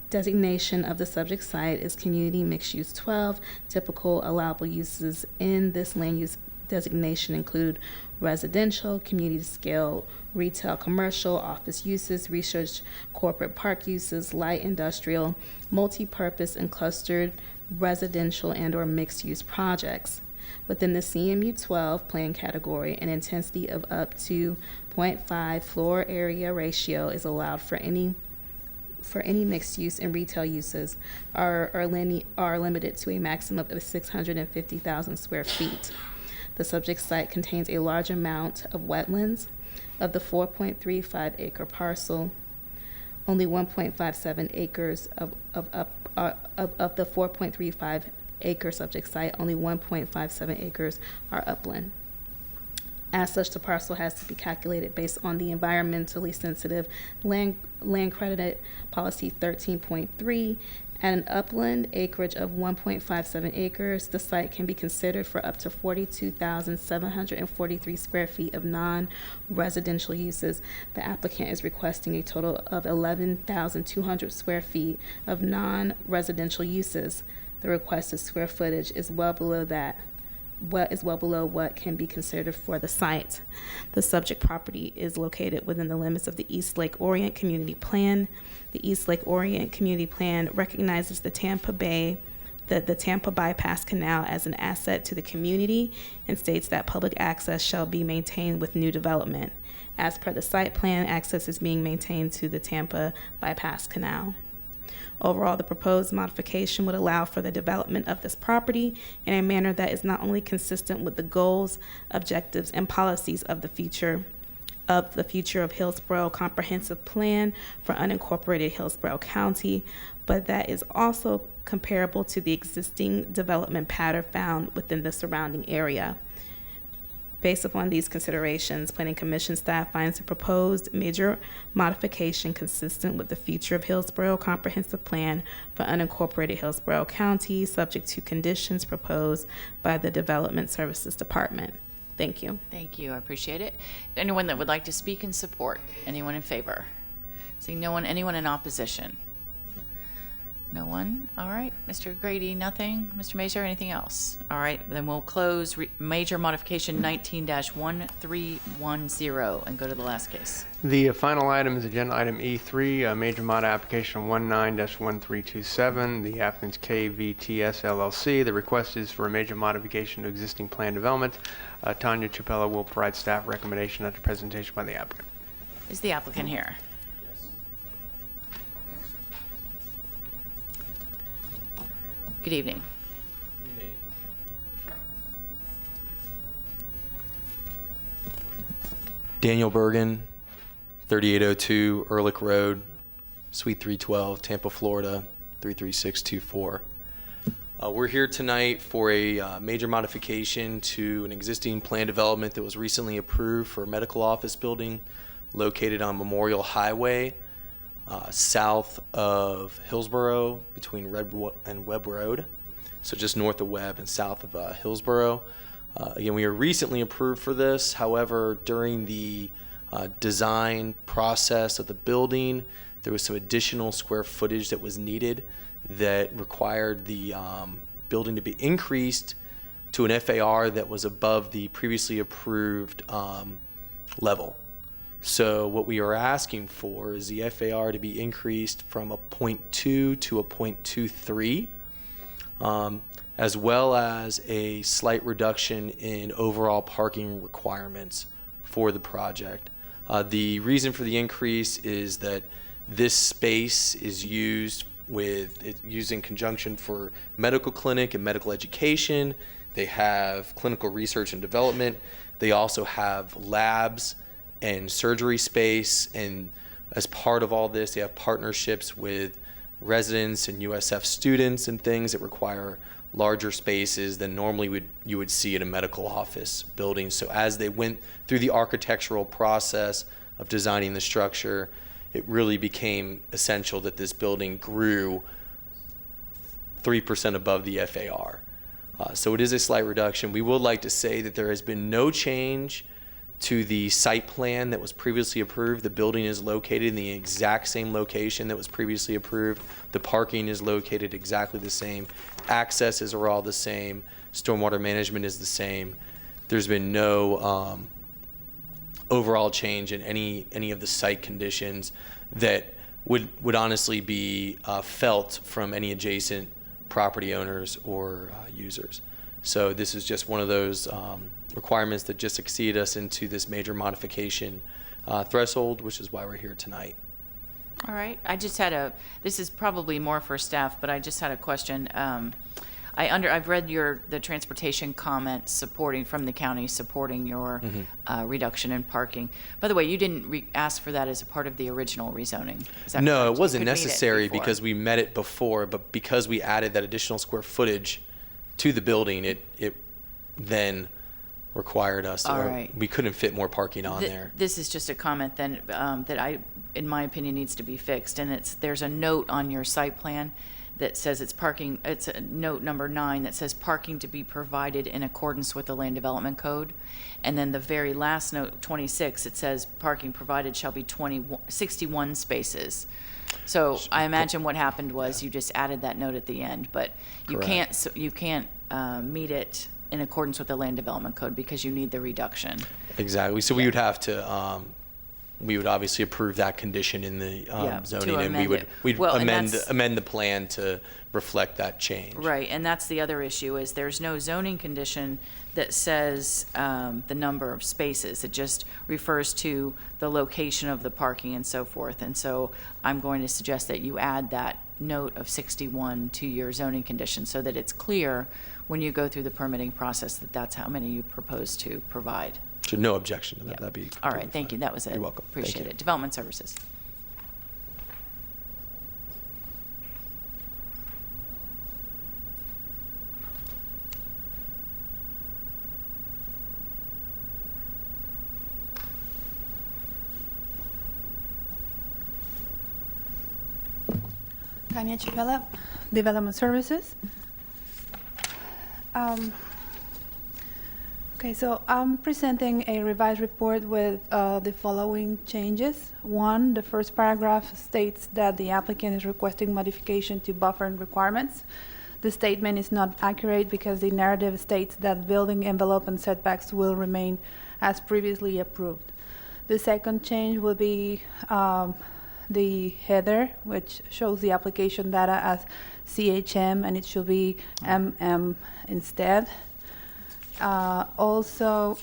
Designation of the subject site is Community Mixed Use 12. Typical allowable uses in this land use designation include residential, community scale, retail, commercial, office uses, research, corporate park uses, light industrial, multi-purpose and clustered residential and or mixed use projects. Within the CMU 12 plan category, an intensity of up to 0.5 floor area ratio is allowed for any mixed use and retail uses are limited to a maximum of 650,000 square feet. The subject site contains a large amount of wetlands. Of the 4.35 acre parcel, only 1.57 acres of the 4.35 acre subject site, only 1.57 acres are upland. As such, the parcel has to be calculated based on the environmentally sensitive land credited policy 13.3. At an upland acreage of 1.57 acres, the site can be considered for up to 42,743 square feet of non-residential uses. The applicant is requesting a total of 11,200 square feet of non-residential uses. The requested square footage is well below what can be considered for the site. The subject property is located within the limits of the East Lake Orient Community Plan. The East Lake Orient Community Plan recognizes the Tampa Bypass Canal as an asset to the community and states that public access shall be maintained with new development. As per the site plan, access is being maintained to the Tampa Bypass Canal. Overall, the proposed modification would allow for the development of this property in a manner that is not only consistent with the goals, objectives, and policies of the future of Hillsborough Comprehensive Plan for unincorporated Hillsborough County, but that is also comparable to the existing development pattern found within the surrounding area. Based upon these considerations, Planning Commission staff finds the proposed major modification consistent with the future of Hillsborough Comprehensive Plan for unincorporated Hillsborough County, subject to conditions proposed by the Development Services Department. Thank you. Thank you. I appreciate it. Anyone that would like to speak in support? Anyone in favor? Seeing no one, anyone in opposition? No one? All right. Mr. Grady, nothing? Mr. Mazur, anything else? All right. Then we'll close major modification 19-1310 and go to the last case. The final item is agenda item E3, major mod application 19-1327. The applicant's KVTS LLC. The request is for a major modification to existing plan development. Tanya Chapella will provide staff recommendation after presentation by the applicant. Is the applicant here? Good evening. Daniel Bergen, 3802 Ehrlich Road, Suite 312, Tampa, Florida, 33624. We're here tonight for a major modification to an existing plan development that was recently approved for a medical office building located on Memorial Highway, south of Hillsborough, between Red and Webb Road, so just north of Webb and south of Hillsborough. Again, we were recently approved for this. However, during the design process of the building, there was some additional square footage that was needed that required the building to be increased to an FAR that was above the previously approved level. So what we are asking for is the FAR to be increased from a 0.2 to a 0.23, as well as a slight reduction in overall parking requirements for the project. The reason for the increase is that this space is used in conjunction for medical clinic and medical education. They have clinical research and development. They also have labs and surgery space, and as part of all this, they have partnerships with residents and USF students and things that require larger spaces than normally you would see in a medical office building. So as they went through the architectural process of designing the structure, it really became essential that this building grew 3% above the FAR. So it is a slight reduction. We would like to say that there has been no change to the site plan that was previously approved. The building is located in the exact same location that was previously approved. The parking is located exactly the same. Accesses are all the same. Stormwater management is the same. There's been no overall change in any of the site conditions that would honestly be felt from any adjacent property owners or users. So this is just one of those requirements that just exceed us into this major modification threshold, which is why we're here tonight. All right. I just had this is probably more for staff, but I just had a question. I've read the transportation comments from the county supporting your reduction in parking. By the way, you didn't ask for that as a part of the original rezoning. Is that No, correct? it wasn't You could meet it necessary before. because we met it before, but because we added that additional square footage to the building, it then required us. All right. We couldn't fit more parking on there. This is just a comment then that in my opinion, needs to be fixed. And there's a note on your site plan that says it's parking. It's a note number 9 that says parking to be provided in accordance with the Land Development Code. And then the very last note, 26, it says parking provided shall be 61 spaces. So I imagine what happened was you just added that note at the end, but you can't meet it in accordance with the Land Development Code because you need the reduction. Exactly. So we would have to, we would obviously approve that condition in the zoning, and we'd amend the plan to reflect that change. Right, and that's the other issue is there's no zoning condition that says the number of spaces. It just refers to the location of the parking and so forth. And so I'm going to suggest that you add that note of 61 to your zoning condition so that it's clear when you go through the permitting process that that's how many you propose to provide. So no objection to that. That'd be All right, thank you. That was it. You're welcome. Thank Appreciate you. it. Development Services. Tanya Chapella, Development Services. Okay, so I'm presenting a revised report with the following changes. 1, the first paragraph states that the applicant is requesting modification to buffering requirements. The statement is not accurate because the narrative states that building envelope and setbacks will remain as previously approved. The second change will be the header, which shows the application data as CHM, and it should be MM instead. Also,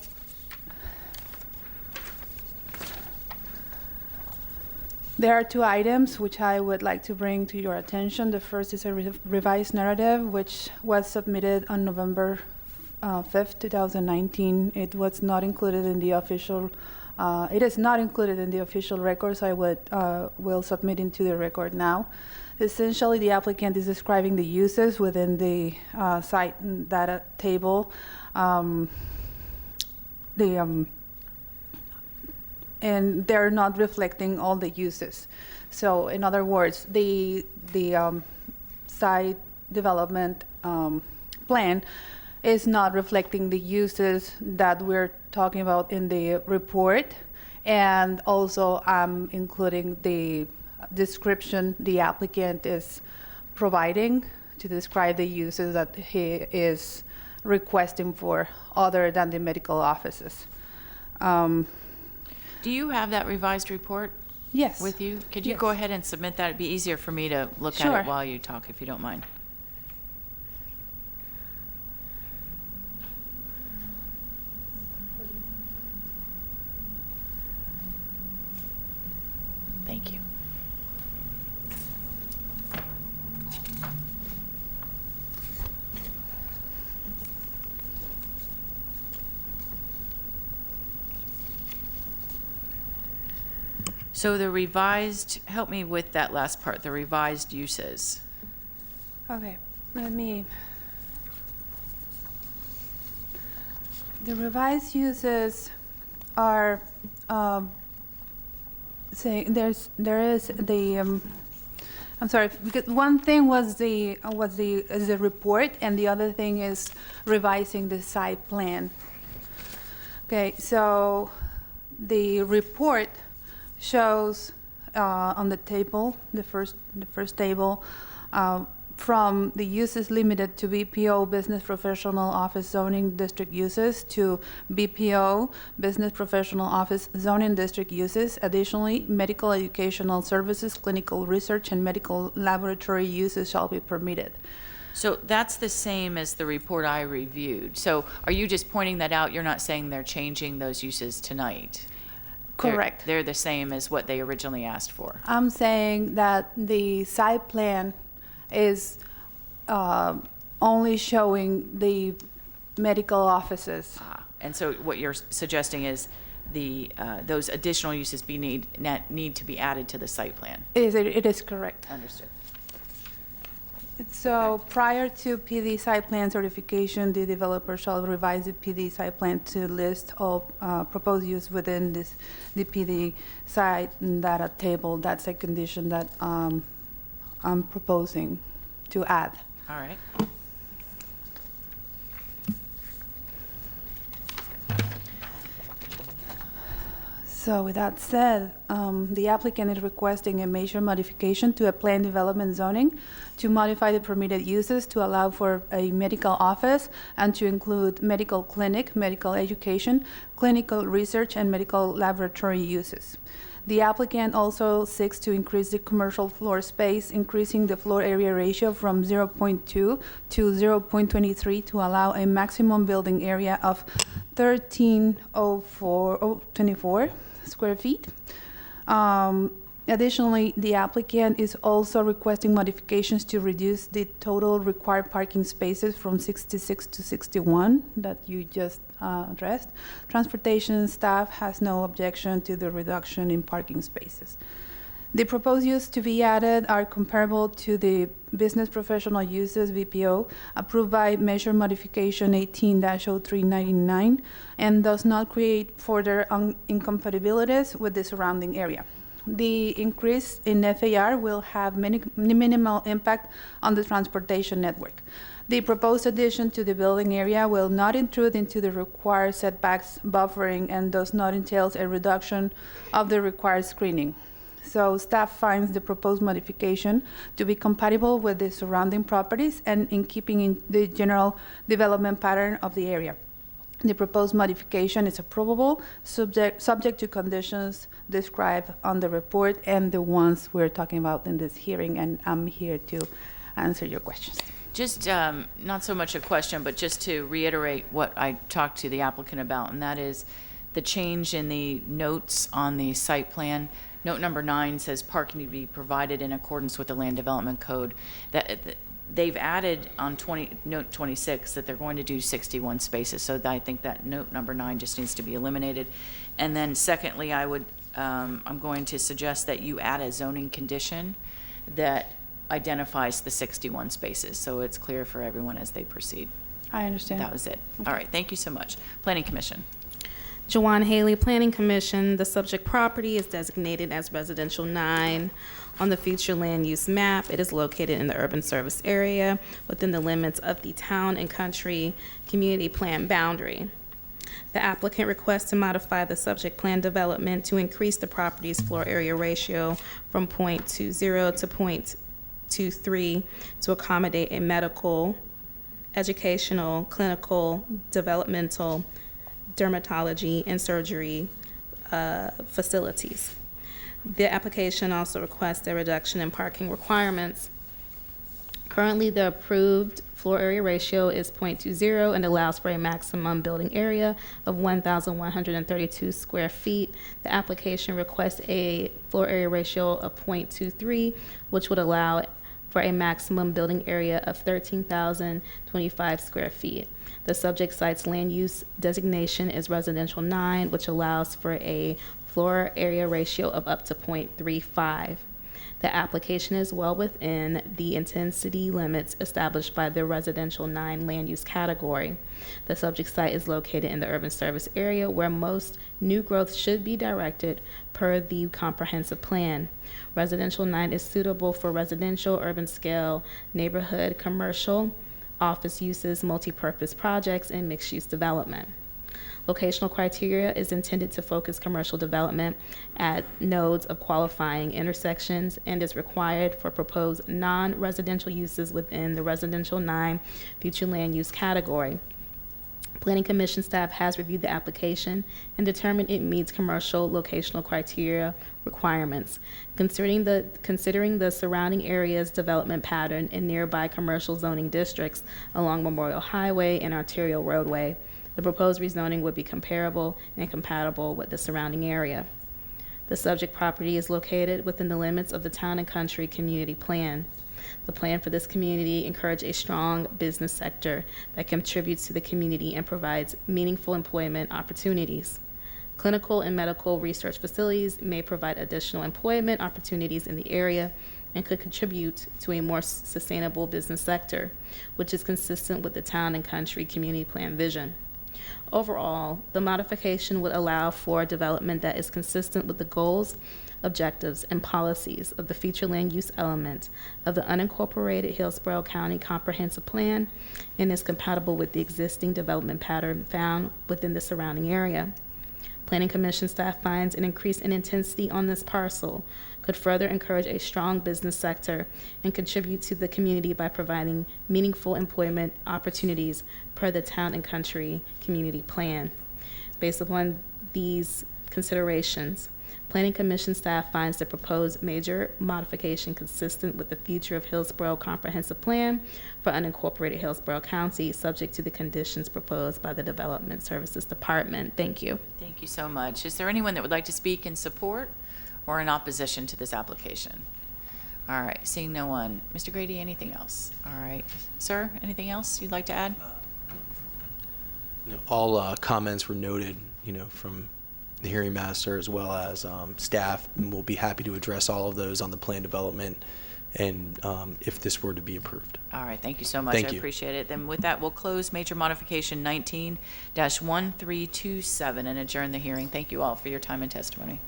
there are 2 items which I would like to bring to your attention. The first is a revised narrative, which was submitted on November 5th, 2019. It was not included in the official. It is not included in the official records. I will submit into the record now. Essentially, the applicant is describing the uses within the site data table. And they're not reflecting all the uses. So, in other words, the site development plan is not reflecting the uses that we're talking about in the report, and also I'm including the description the applicant is providing to describe the uses that he is requesting for other than the medical offices. Do you have that revised report? Yes. With you? Could you go ahead and submit that? It'd be easier for me to look at it while you talk, if you don't mind. Thank you. So the revised, help me with that last part, the revised uses. Okay, the revised uses are saying there is the I'm sorry, because one thing was the report, and the other thing is revising the site plan. Okay, so The report shows on the table, the first table, from the uses limited to BPO, business professional office zoning district uses, to BPO, business professional office zoning district uses. Additionally, medical educational services, clinical research, and medical laboratory uses shall be permitted. So that's the same as the report I reviewed. So are you just pointing that out? You're not saying they're changing those uses tonight? Correct. They're the same as what they originally asked for. I'm saying that the site plan is only showing the medical offices. And so what you're suggesting is those additional uses need to be added to the site plan? It is correct. Understood. So prior to PD site plan certification, the developer shall revise the PD site plan to list all proposed use within the PD site data table. That's a condition that I'm proposing to add. All right. So with that said, the applicant is requesting a major modification to a plan development zoning to modify the permitted uses to allow for a medical office and to include medical clinic, medical education, clinical research, and medical laboratory uses. The applicant also seeks to increase the commercial floor space, increasing the floor area ratio from 0.2 to 0.23 to allow a maximum building area of 13,024 square feet. Additionally, the applicant is also requesting modifications to reduce the total required parking spaces from 66 to 61 that you just addressed. Transportation staff has no objection to the reduction in parking spaces. The proposed uses to be added are comparable to the business professional uses BPO approved by Measure Modification 18-0399 and does not create further incompatibilities with the surrounding area. The increase in FAR will have minimal impact on the transportation network. The proposed addition to the building area will not intrude into the required setbacks buffering and does not entail a reduction of the required screening. So staff finds the proposed modification to be compatible with the surrounding properties and in keeping in the general development pattern of the area. The proposed modification is approvable, subject to conditions described on the report and the ones we're talking about in this hearing, and I'm here to answer your questions. Just not so much a question, but just to reiterate what I talked to the applicant about, and that is the change in the notes on the site plan. Note number 9 says parking to be provided in accordance with the Land Development Code. They've added on note 26 that they're going to do 61 spaces. So I think that note number 9 just needs to be eliminated. And then secondly, I'm going to suggest that you add a zoning condition that identifies the 61 spaces so it's clear for everyone as they proceed. I understand. That was it. Okay. All right. Thank you so much. Planning Commission. Jawan Haley, Planning Commission. The subject property is designated as Residential 9 on the future land use map. It is located in the urban service area within the limits of the town and country community plan boundary. The applicant requests to modify the subject plan development to increase the property's floor area ratio from 0.20 to 0.23 to accommodate a medical, educational, clinical, developmental, dermatology, and surgery facilities. The application also requests a reduction in parking requirements. Currently, the approved floor area ratio is 0.20 and allows for a maximum building area of 1,132 square feet. The application requests a floor area ratio of 0.23, which would allow for a maximum building area of 13,025 square feet. The subject site's land use designation is Residential 9, which allows for a floor area ratio of up to 0.35. The application is well within the intensity limits established by the Residential 9 land use category. The subject site is located in the urban service area where most new growth should be directed per the comprehensive plan. Residential 9 is suitable for residential, urban scale, neighborhood, commercial, office uses, multi-purpose projects, and mixed-use development. Locational criteria is intended to focus commercial development at nodes of qualifying intersections and is required for proposed non-residential uses within the residential 9 future land use category. Planning Commission staff has reviewed the application and determined it meets commercial locational criteria requirements. Considering the surrounding area's development pattern in nearby commercial zoning districts along Memorial Highway and Arterial Roadway, the proposed rezoning would be comparable and compatible with the surrounding area. The subject property is located within the limits of the Town and Country Community Plan. The plan for this community encourages a strong business sector that contributes to the community and provides meaningful employment opportunities. Clinical and medical research facilities may provide additional employment opportunities in the area and could contribute to a more sustainable business sector, which is consistent with the Town and Country Community Plan vision. Overall, the modification would allow for development that is consistent with the goals, objectives, and policies of the future land use element of the unincorporated Hillsborough County Comprehensive Plan and is compatible with the existing development pattern found within the surrounding area. Planning Commission staff finds an increase in intensity on this parcel could further encourage a strong business sector and contribute to the community by providing meaningful employment opportunities per the Town and Country Community Plan. Based upon these considerations, Planning Commission staff finds the proposed major modification consistent with the future of Hillsborough Comprehensive Plan for unincorporated Hillsborough County, subject to the conditions proposed by the Development Services Department. Thank you. Thank you so much. Is there anyone that would like to speak in support or in opposition to this application? All right, seeing no one. Mr. Grady, anything else? All right. Sir, anything else you'd like to add? All comments were noted, from the hearing master as well as staff, and we'll be happy to address all of those on the plan development and if this were to be approved. All right, thank you so much. Thank I you. appreciate it. Then with that, we'll close major modification 19-1327 and adjourn the hearing. Thank you all for your time and testimony.